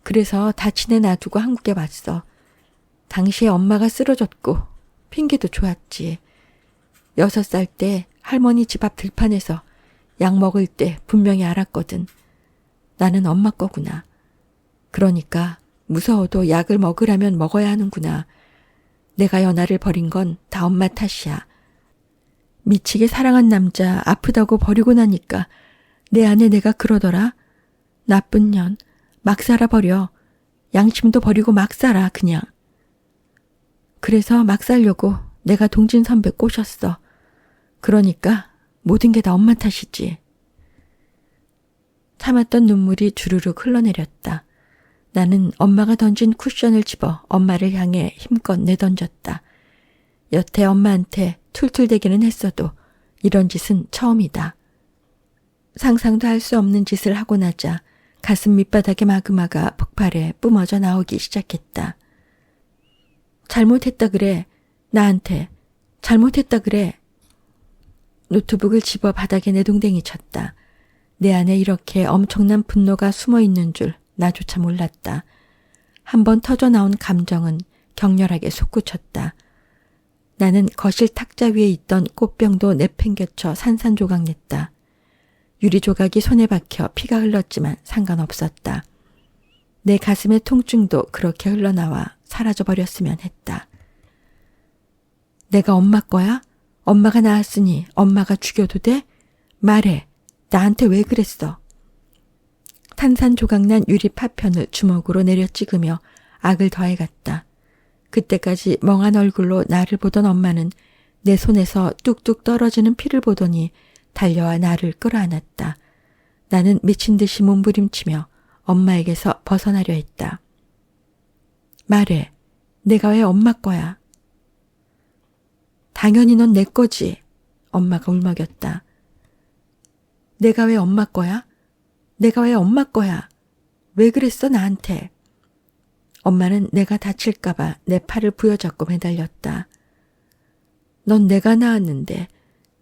그래서 다친애 놔두고 한국에 왔어. 당시에 엄마가 쓰러졌고 핑계도 좋았지. 6살 때 할머니 집 앞 들판에서 약 먹을 때 분명히 알았거든. 나는 엄마 거구나. 그러니까 무서워도 약을 먹으라면 먹어야 하는구나. 내가 연하를 버린 건 다 엄마 탓이야. 미치게 사랑한 남자 아프다고 버리고 나니까 내 안에 내가 그러더라. 나쁜 년, 막 살아버려. 양심도 버리고 막 살아, 그냥. 그래서 막 살려고 내가 동진 선배 꼬셨어. 그러니까 모든 게 다 엄마 탓이지. 참았던 눈물이 주르륵 흘러내렸다. 나는 엄마가 던진 쿠션을 집어 엄마를 향해 힘껏 내던졌다. 여태 엄마한테 툴툴대기는 했어도 이런 짓은 처음이다. 상상도 할 수 없는 짓을 하고 나자 가슴 밑바닥의 마그마가 폭발해 뿜어져 나오기 시작했다. 잘못했다 그래. 나한테. 잘못했다 그래. 노트북을 집어 바닥에 내동댕이 쳤다. 내 안에 이렇게 엄청난 분노가 숨어 있는 줄 나조차 몰랐다. 한번 터져나온 감정은 격렬하게 솟구쳤다. 나는 거실 탁자 위에 있던 꽃병도 내팽개쳐 산산조각냈다. 유리조각이 손에 박혀 피가 흘렀지만 상관없었다. 내 가슴의 통증도 그렇게 흘러나와 사라져버렸으면 했다. 내가 엄마 거야? 엄마가 낳았으니 엄마가 죽여도 돼? 말해. 나한테 왜 그랬어? 산산조각난 유리 파편을 주먹으로 내려 찍으며 악을 더해갔다. 그때까지 멍한 얼굴로 나를 보던 엄마는 내 손에서 뚝뚝 떨어지는 피를 보더니 달려와 나를 끌어안았다. 나는 미친 듯이 몸부림치며 엄마에게서 벗어나려 했다. 말해. 내가 왜 엄마 거야? 당연히 넌 내 거지. 엄마가 울먹였다. 내가 왜 엄마 거야? 내가 왜 엄마 거야? 왜 그랬어 나한테? 엄마는 내가 다칠까봐 내 팔을 부여잡고 매달렸다. 넌 내가 낳았는데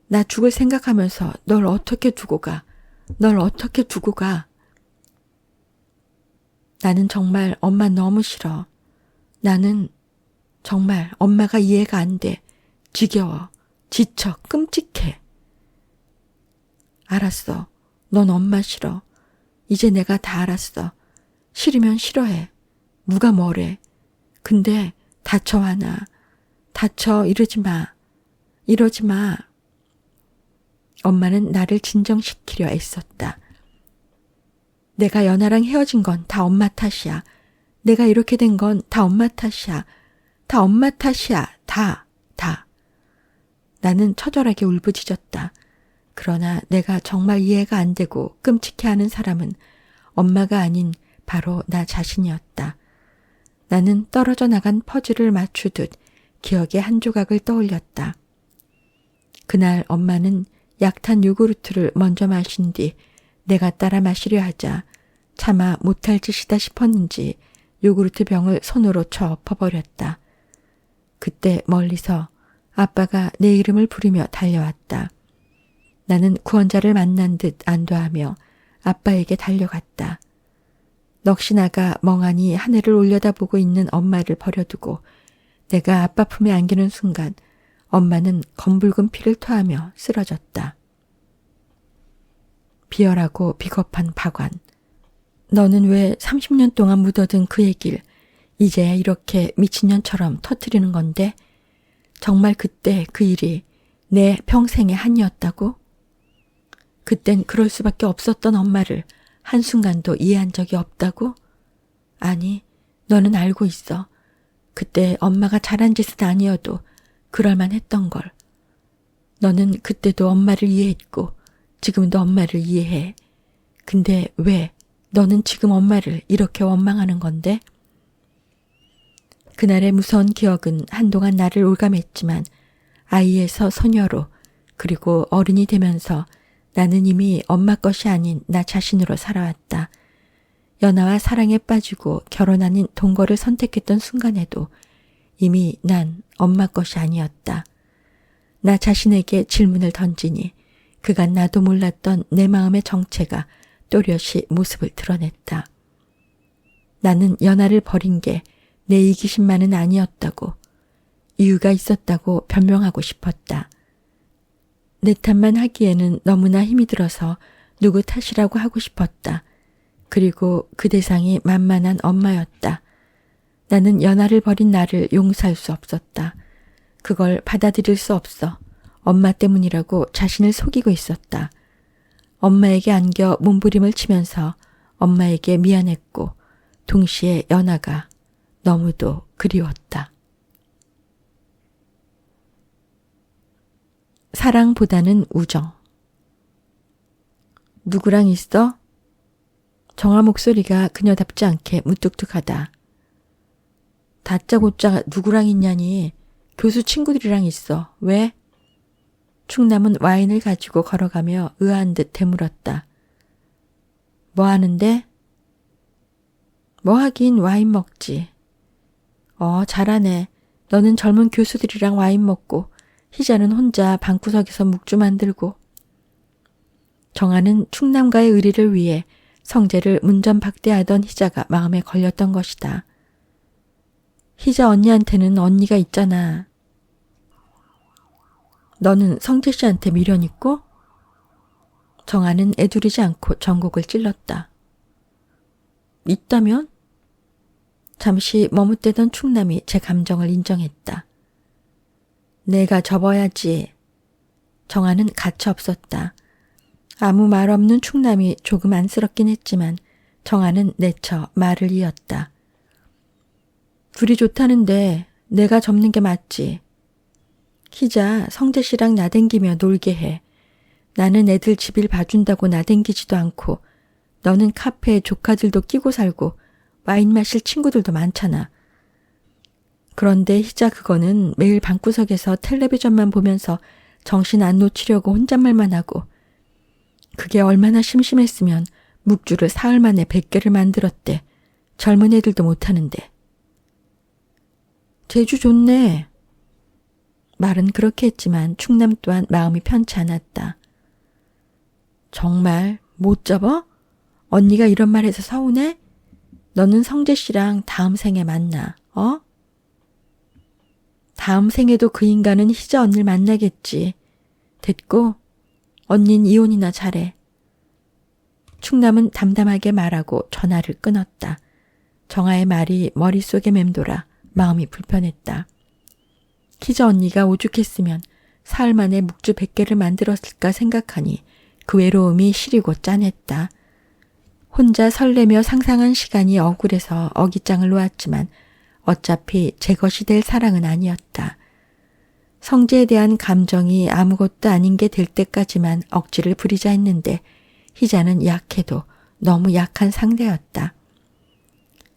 나 죽을 생각하면서 널 어떻게 두고 가? 널 어떻게 두고 가? 나는 정말 엄마 너무 싫어. 나는 정말 엄마가 이해가 안 돼. 지겨워. 지쳐, 끔찍해. 알았어. 넌 엄마 싫어. 이제 내가 다 알았어. 싫으면 싫어해. 누가 뭐래. 근데 다쳐 하나. 다쳐 이러지 마. 이러지 마. 엄마는 나를 진정시키려 애썼다. 내가 연아랑 헤어진 건 다 엄마 탓이야. 내가 이렇게 된 건 다 엄마 탓이야. 다 엄마 탓이야. 다. 나는 처절하게 울부짖었다. 그러나 내가 정말 이해가 안 되고 끔찍해하는 사람은 엄마가 아닌 바로 나 자신이었다. 나는 떨어져 나간 퍼즐을 맞추듯 기억의 한 조각을 떠올렸다. 그날 엄마는 약탄 요구르트를 먼저 마신 뒤 내가 따라 마시려 하자 차마 못할 짓이다 싶었는지 요구르트 병을 손으로 쳐 엎어버렸다. 그때 멀리서 아빠가 내 이름을 부르며 달려왔다. 나는 구원자를 만난 듯 안도하며 아빠에게 달려갔다. 넋이 나가 멍하니 하늘을 올려다보고 있는 엄마를 버려두고 내가 아빠 품에 안기는 순간 엄마는 검붉은 피를 토하며 쓰러졌다. 비열하고 비겁한 박완. 너는 왜 30년 동안 묻어둔 그 얘기를 이제야 이렇게 미친년처럼 터뜨리는 건데? 정말 그때 그 일이 내 평생의 한이었다고? 그땐 그럴 수밖에 없었던 엄마를 한순간도 이해한 적이 없다고? 아니, 너는 알고 있어. 그때 엄마가 잘한 짓은 아니어도 그럴만 했던 걸. 너는 그때도 엄마를 이해했고 지금도 엄마를 이해해. 근데 왜 너는 지금 엄마를 이렇게 원망하는 건데? 그날의 무서운 기억은 한동안 나를 올감했지만 아이에서 소녀로 그리고 어른이 되면서 나는 이미 엄마 것이 아닌 나 자신으로 살아왔다. 연하와 사랑에 빠지고 결혼 아닌 동거를 선택했던 순간에도 이미 난 엄마 것이 아니었다. 나 자신에게 질문을 던지니 그간 나도 몰랐던 내 마음의 정체가 또렷이 모습을 드러냈다. 나는 연하를 버린 게 내 이기심만은 아니었다고, 이유가 있었다고 변명하고 싶었다. 내 탓만 하기에는 너무나 힘이 들어서 누구 탓이라고 하고 싶었다. 그리고 그 대상이 만만한 엄마였다. 나는 연하를 버린 나를 용서할 수 없었다. 그걸 받아들일 수 없어. 엄마 때문이라고 자신을 속이고 있었다. 엄마에게 안겨 몸부림을 치면서 엄마에게 미안했고 동시에 연하가 너무도 그리웠다. 사랑보다는 우정. 누구랑 있어? 정아 목소리가 그녀답지 않게 무뚝뚝하다. 다짜고짜 누구랑 있냐니. 교수 친구들이랑 있어. 왜? 충남은 와인을 가지고 걸어가며 의아한 듯 되물었다. 뭐 하는데? 뭐 하긴 와인 먹지. 잘하네. 너는 젊은 교수들이랑 와인 먹고 희자는 혼자 방구석에서 묵주 만들고. 정아는 충남과의 의리를 위해 성재를 문전박대하던 희자가 마음에 걸렸던 것이다. 희자 언니한테는 언니가 있잖아. 너는 성재 씨한테 미련 있고? 정아는 애두르지 않고 전곡을 찔렀다. 있다면? 잠시 머뭇대던 충남이 제 감정을 인정했다. 내가 접어야지. 정아는 가차없었다. 아무 말 없는 충남이 조금 안쓰럽긴 했지만 정아는 내쳐 말을 이었다. 둘이 좋다는데 내가 접는 게 맞지. 희자 성재 씨랑 나댕기며 놀게 해. 나는 애들 집일 봐준다고 나댕기지도 않고 너는 카페에 조카들도 끼고 살고 와인 마실 친구들도 많잖아. 그런데 희자 그거는 매일 방구석에서 텔레비전만 보면서 정신 안 놓치려고 혼잣말만 하고 그게 얼마나 심심했으면 묵주를 사흘 만에 100개를 만들었대. 젊은 애들도 못하는데. 제주 좋네. 말은 그렇게 했지만 충남 또한 마음이 편치 않았다. 정말 못 접어? 언니가 이런 말 해서 서운해? 너는 성재 씨랑 다음 생에 만나. 다음 생에도 그 인간은 희자 언니를 만나겠지. 됐고 언닌 이혼이나 잘해. 충남은 담담하게 말하고 전화를 끊었다. 정아의 말이 머릿속에 맴돌아 마음이 불편했다. 희자 언니가 오죽했으면 사흘 만에 묵주 100개를 만들었을까 생각하니 그 외로움이 시리고 짠했다. 혼자 설레며 상상한 시간이 억울해서 어깃장을 놓았지만 어차피 제 것이 될 사랑은 아니었다. 성재에 대한 감정이 아무것도 아닌 게 될 때까지만 억지를 부리자 했는데 희자는 약해도 너무 약한 상대였다.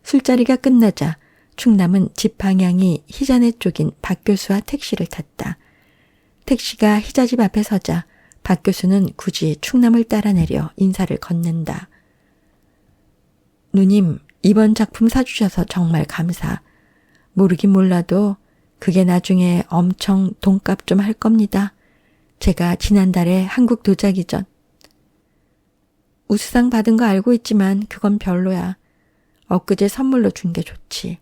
술자리가 끝나자 충남은 집 방향이 희자네 쪽인 박 교수와 택시를 탔다. 택시가 희자 집 앞에 서자 박 교수는 굳이 충남을 따라 내려 인사를 건넨다. 누님, 이번 작품 사주셔서 정말 감사. 모르긴 몰라도 그게 나중에 엄청 돈값 좀 할 겁니다. 제가 지난달에 한국 도자기 전. 우수상 받은 거 알고 있지만 그건 별로야. 엊그제 선물로 준 게 좋지.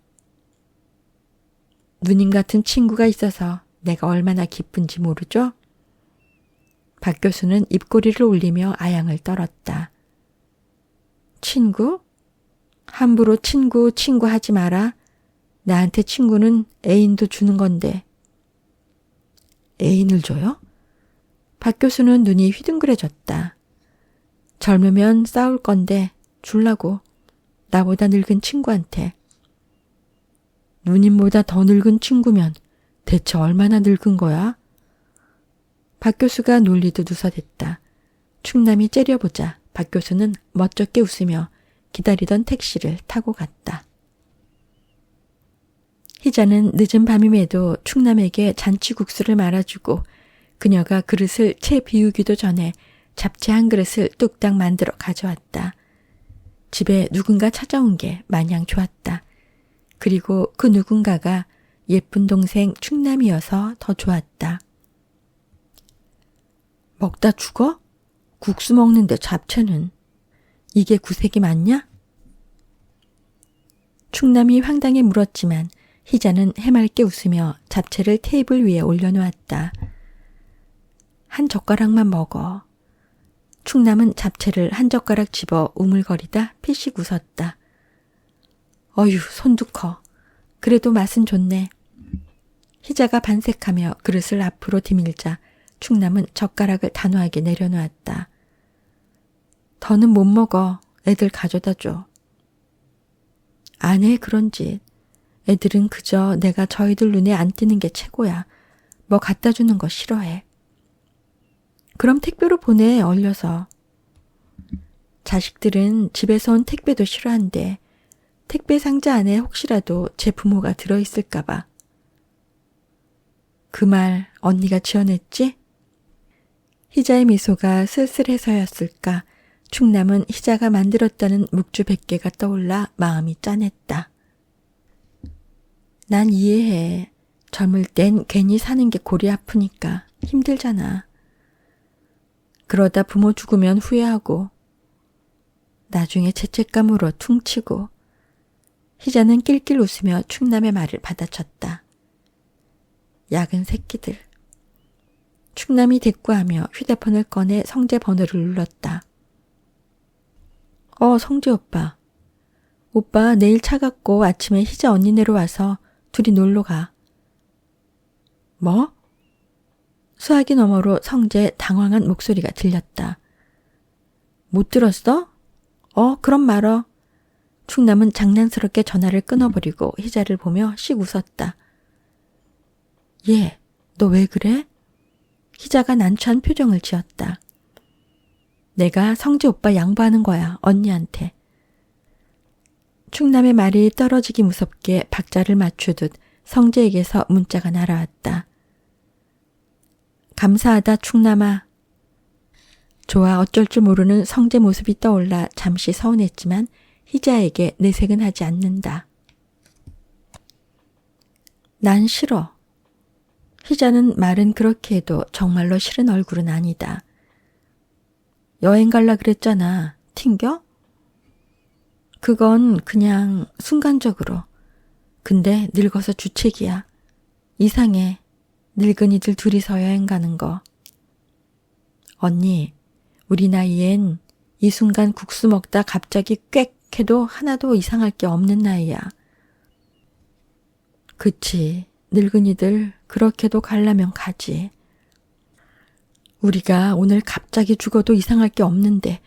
누님 같은 친구가 있어서 내가 얼마나 기쁜지 모르죠? 박 교수는 입꼬리를 올리며 아양을 떨었다. 친구? 함부로 친구 하지 마라. 나한테 친구는 애인도 주는 건데. 애인을 줘요? 박 교수는 눈이 휘둥그레졌다. 젊으면 싸울 건데 줄라고. 나보다 늙은 친구한테. 누님보다 더 늙은 친구면 대체 얼마나 늙은 거야? 박 교수가 놀리듯 웃어댔다. 충남이 째려보자 박 교수는 멋쩍게 웃으며 기다리던 택시를 타고 갔다. 희자는 늦은 밤임에도 충남에게 잔치국수를 말아주고 그녀가 그릇을 채 비우기도 전에 잡채 한 그릇을 뚝딱 만들어 가져왔다. 집에 누군가 찾아온 게 마냥 좋았다. 그리고 그 누군가가 예쁜 동생 충남이어서 더 좋았다. 먹다 죽어? 국수 먹는데 잡채는. 이게 구색이 맞냐? 충남이 황당히 물었지만 희자는 해맑게 웃으며 잡채를 테이블 위에 올려놓았다. 한 젓가락만 먹어. 충남은 잡채를 한 젓가락 집어 우물거리다 피식 웃었다. 어휴, 손도 커. 그래도 맛은 좋네. 희자가 반색하며 그릇을 앞으로 디밀자 충남은 젓가락을 단호하게 내려놓았다. 더는 못 먹어. 애들 가져다 줘. 안 해, 그런 짓. 애들은 그저 내가 저희들 눈에 안 띄는 게 최고야. 뭐 갖다 주는 거 싫어해. 그럼 택배로 보내, 얼려서. 자식들은 집에서 온 택배도 싫어한대. 택배 상자 안에 혹시라도 제 부모가 들어있을까 봐. 그 말 언니가 지어냈지? 희자의 미소가 쓸쓸해서였을까. 충남은 희자가 만들었다는 묵주 100개가 떠올라 마음이 짠했다. 난 이해해. 젊을 땐 괜히 사는 게 골이 아프니까 힘들잖아. 그러다 부모 죽으면 후회하고 나중에 죄책감으로 퉁치고. 희자는 낄낄 웃으며 충남의 말을 받아쳤다. 야근 새끼들. 충남이 대꾸하며 휴대폰을 꺼내 성재 번호를 눌렀다. 성재 오빠. 오빠 내일 차 갖고 아침에 희자 언니네로 와서 둘이 놀러 가. 뭐? 수화기 너머로 성재의 당황한 목소리가 들렸다. 못 들었어? 그럼 말어. 충남은 장난스럽게 전화를 끊어버리고 희자를 보며 씩 웃었다. 얘, 너 왜 그래? 희자가 난처한 표정을 지었다. 내가 성재 오빠 양보하는 거야, 언니한테. 충남의 말이 떨어지기 무섭게 박자를 맞추듯 성재에게서 문자가 날아왔다. 감사하다, 충남아. 좋아, 어쩔 줄 모르는 성재 모습이 떠올라 잠시 서운했지만 희자에게 내색은 하지 않는다. 난 싫어. 희자는 말은 그렇게 해도 정말로 싫은 얼굴은 아니다. 여행 갈라 그랬잖아. 튕겨? 그건 그냥 순간적으로. 근데 늙어서 주책이야. 이상해. 늙은이들 둘이서 여행 가는 거. 언니, 우리 나이엔 이 순간 국수 먹다 갑자기 꽥 해도 하나도 이상할 게 없는 나이야. 그치. 늙은이들 그렇게도 가려면 가지. 우리가 오늘 갑자기 죽어도 이상할 게 없는데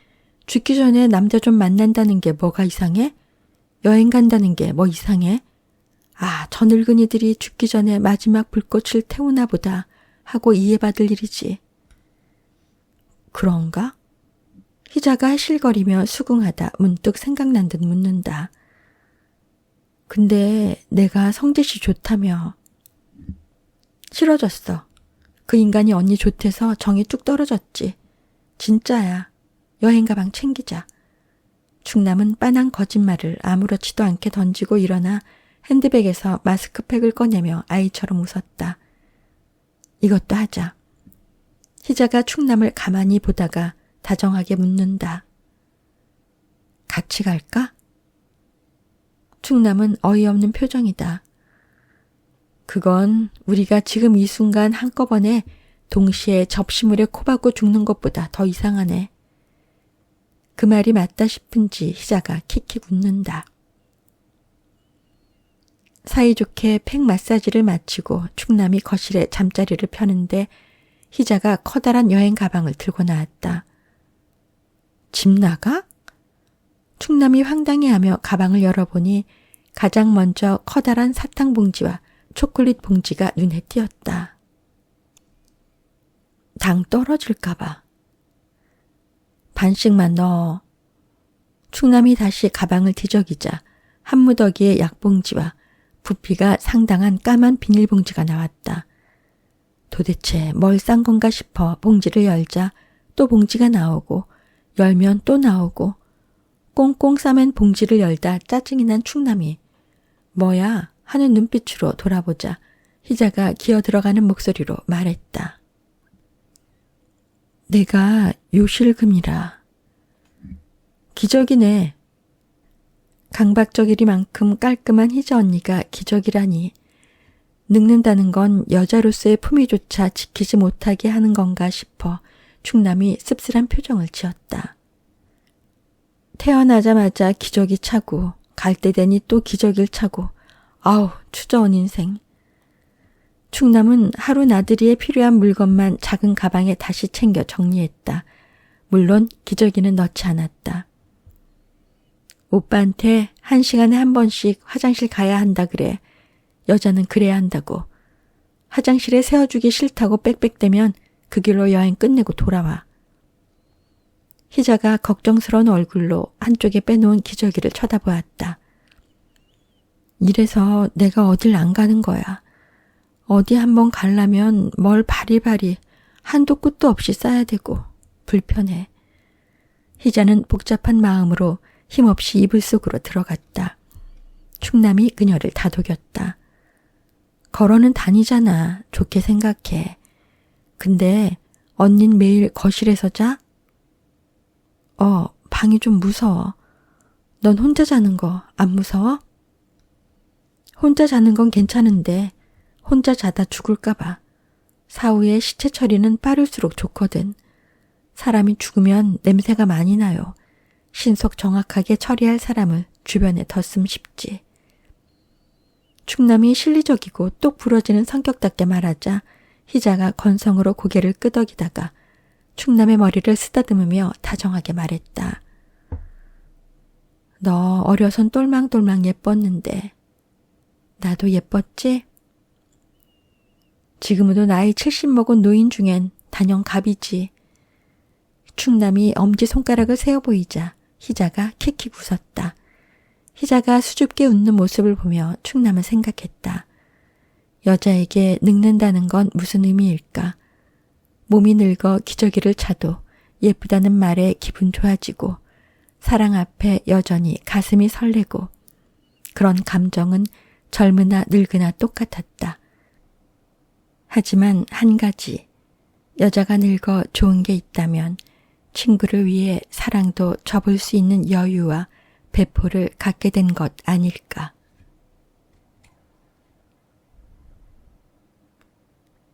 죽기 전에 남자 좀 만난다는 게 뭐가 이상해? 여행 간다는 게 뭐 이상해? 아, 저 늙은이들이 죽기 전에 마지막 불꽃을 태우나 보다 하고 이해받을 일이지. 그런가? 희자가 해실거리며 수긍하다 문득 생각난 듯 묻는다. 근데 내가 성재씨 좋다며. 싫어졌어. 그 인간이 언니 좋대서 정이 뚝 떨어졌지. 진짜야. 여행 가방 챙기자. 충남은 빤한 거짓말을 아무렇지도 않게 던지고 일어나 핸드백에서 마스크팩을 꺼내며 아이처럼 웃었다. 이것도 하자. 희자가 충남을 가만히 보다가 다정하게 묻는다. 같이 갈까? 충남은 어이없는 표정이다. 그건 우리가 지금 이 순간 한꺼번에 동시에 접시물에 코박고 죽는 것보다 더 이상하네. 그 말이 맞다 싶은지 희자가 킥킥 웃는다. 사이좋게 팩 마사지를 마치고 충남이 거실에 잠자리를 펴는데 희자가 커다란 여행 가방을 들고 나왔다. 집 나가? 충남이 황당해하며 가방을 열어보니 가장 먼저 커다란 사탕 봉지와 초콜릿 봉지가 눈에 띄었다. 당 떨어질까봐. 반씩만 넣어. 충남이 다시 가방을 뒤적이자 한 무더기의 약봉지와 부피가 상당한 까만 비닐봉지가 나왔다. 도대체 뭘 싼 건가 싶어 봉지를 열자 또 봉지가 나오고 열면 또 나오고 꽁꽁 싸맨 봉지를 열다 짜증이 난 충남이 뭐야 하는 눈빛으로 돌아보자 희자가 기어들어가는 목소리로 말했다. 내가 요실금이라. 기적이네. 강박적이리만큼 깔끔한 희자 언니가 기적이라니. 늙는다는 건 여자로서의 품위조차 지키지 못하게 하는 건가 싶어 충남이 씁쓸한 표정을 지었다. 태어나자마자 기저귀 차고 갈 때 되니 또 기저귀를 차고 아우 추저온 인생. 충남은 하루 나들이에 필요한 물건만 작은 가방에 다시 챙겨 정리했다. 물론 기저귀는 넣지 않았다. 오빠한테 1시간에 한 번씩 화장실 가야 한다 그래. 여자는 그래야 한다고. 화장실에 세워주기 싫다고 빽빽대면 그 길로 여행 끝내고 돌아와. 희자가 걱정스러운 얼굴로 한쪽에 빼놓은 기저귀를 쳐다보았다. 이래서 내가 어딜 안 가는 거야. 어디 한번 가려면 뭘 바리바리 한도 끝도 없이 싸야 되고 불편해. 희자는 복잡한 마음으로 힘없이 이불 속으로 들어갔다. 충남이 그녀를 다독였다. 걸어는 다니잖아. 좋게 생각해. 근데 언닌 매일 거실에서 자? 방이 좀 무서워. 넌 혼자 자는 거 안 무서워? 혼자 자는 건 괜찮은데 혼자 자다 죽을까 봐. 사후에 시체 처리는 빠를수록 좋거든. 사람이 죽으면 냄새가 많이 나요. 신속 정확하게 처리할 사람을 주변에 뒀으면 싶지. 충남이 실리적이고 똑 부러지는 성격답게 말하자 희자가 건성으로 고개를 끄덕이다가 충남의 머리를 쓰다듬으며 다정하게 말했다. 너 어려선 똘망똘망 예뻤는데 나도 예뻤지? 지금도 나이 70 먹은 노인 중엔 단연 갑이지. 충남이 엄지손가락을 세어 보이자 희자가 킥킥 웃었다. 희자가 수줍게 웃는 모습을 보며 충남은 생각했다. 여자에게 늙는다는 건 무슨 의미일까? 몸이 늙어 기저귀를 차도 예쁘다는 말에 기분 좋아지고 사랑 앞에 여전히 가슴이 설레고 그런 감정은 젊으나 늙으나 똑같았다. 하지만 한 가지, 여자가 늙어 좋은 게 있다면 친구를 위해 사랑도 접을 수 있는 여유와 배포를 갖게 된 것 아닐까.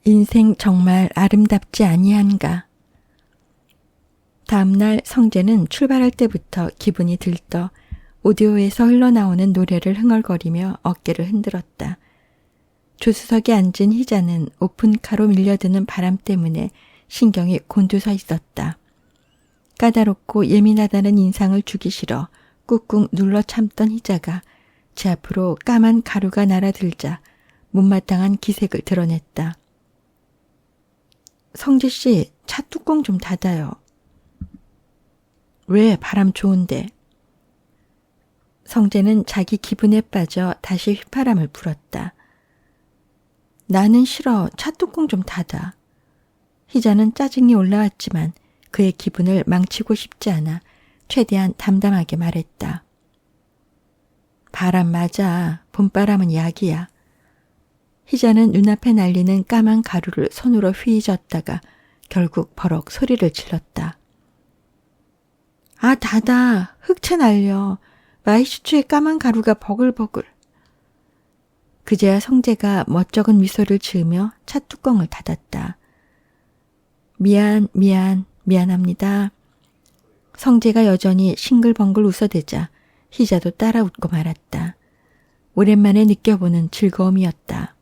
인생 정말 아름답지 아니한가. 다음날 성재는 출발할 때부터 기분이 들떠 오디오에서 흘러나오는 노래를 흥얼거리며 어깨를 흔들었다. 조수석에 앉은 희자는 오픈카로 밀려드는 바람 때문에 신경이 곤두서 있었다. 까다롭고 예민하다는 인상을 주기 싫어 꾹꾹 눌러 참던 희자가 제 앞으로 까만 가루가 날아들자 못마땅한 기색을 드러냈다. 성재 씨, 차 뚜껑 좀 닫아요. 왜? 바람 좋은데. 성재는 자기 기분에 빠져 다시 휘파람을 불었다. 나는 싫어. 차 뚜껑 좀 닫아. 희자는 짜증이 올라왔지만 그의 기분을 망치고 싶지 않아 최대한 담담하게 말했다. 바람 맞아. 봄바람은 약이야. 희자는 눈앞에 날리는 까만 가루를 손으로 휘저었다가 결국 버럭 소리를 질렀다. 아, 닫아. 흑채 날려. 마이슈츠의 까만 가루가 버글버글. 그제야 성재가 멋쩍은 미소를 지으며 차 뚜껑을 닫았다. 미안합니다. 성재가 여전히 싱글벙글 웃어대자 희자도 따라 웃고 말았다. 오랜만에 느껴보는 즐거움이었다.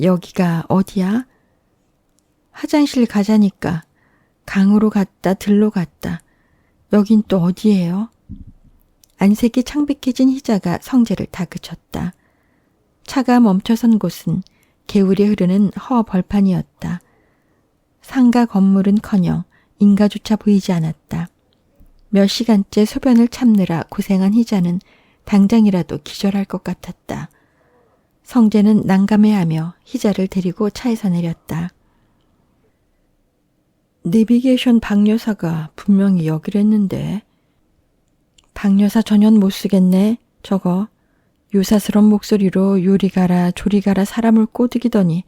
여기가 어디야? 화장실 가자니까. 강으로 갔다 들로 갔다. 여긴 또 어디예요? 안색이 창백해진 희자가 성재를 다그쳤다. 차가 멈춰선 곳은 개울이 흐르는 허 벌판이었다. 상가 건물은커녕 인가조차 보이지 않았다. 몇 시간째 소변을 참느라 고생한 희자는 당장이라도 기절할 것 같았다. 성재는 난감해하며 희자를 데리고 차에서 내렸다. 내비게이션 박여사가 분명히 여기랬는데. 박여사 전혀 못 쓰겠네. 저거 요사스런 목소리로 요리 가라 조리 가라 사람을 꼬드기더니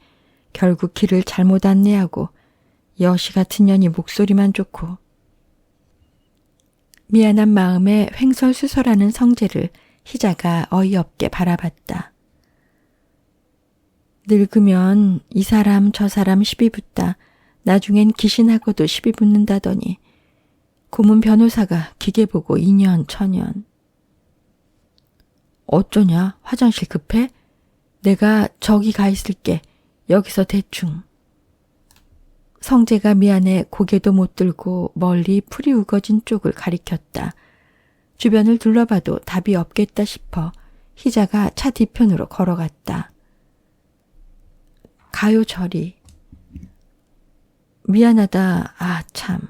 결국 길을 잘못 안내하고 여시 같은 년이 목소리만 좋고. 미안한 마음에 횡설수설하는 성재를 희자가 어이없게 바라봤다. 늙으면 이 사람 저 사람 시비 붙다 나중엔 귀신하고도 시비 붙는다더니 고문 변호사가 기계 보고 2년 천년. 어쩌냐? 화장실 급해? 내가 저기 가 있을게. 여기서 대충. 성재가 미안해 고개도 못 들고 멀리 풀이 우거진 쪽을 가리켰다. 주변을 둘러봐도 답이 없겠다 싶어 희자가 차 뒤편으로 걸어갔다. 가요 저리. 미안하다. 아 참.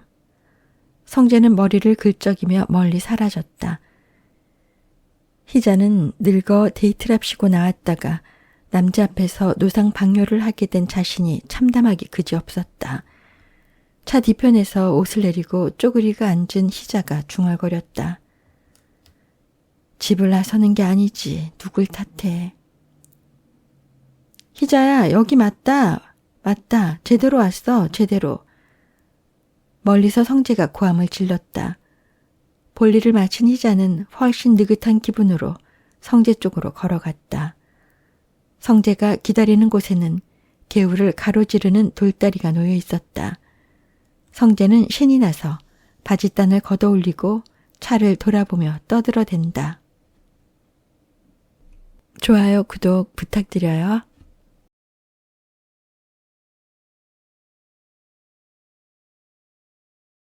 성재는 머리를 긁적이며 멀리 사라졌다. 희자는 늙어 데이트랍시고 나왔다가 남자 앞에서 노상방뇨를 하게 된 자신이 참담하기 그지없었다. 차 뒤편에서 옷을 내리고 쪼그리고 앉은 희자가 중얼거렸다. 집을 나서는 게 아니지. 누굴 탓해. 희자야, 여기 맞다. 맞다. 제대로 왔어. 제대로. 멀리서 성재가 고함을 질렀다. 볼일을 마친 희자는 훨씬 느긋한 기분으로 성재 쪽으로 걸어갔다. 성재가 기다리는 곳에는 개울을 가로지르는 돌다리가 놓여 있었다. 성재는 신이 나서 바짓단을 걷어올리고 차를 돌아보며 떠들어댄다. 좋아요, 구독 부탁드려요.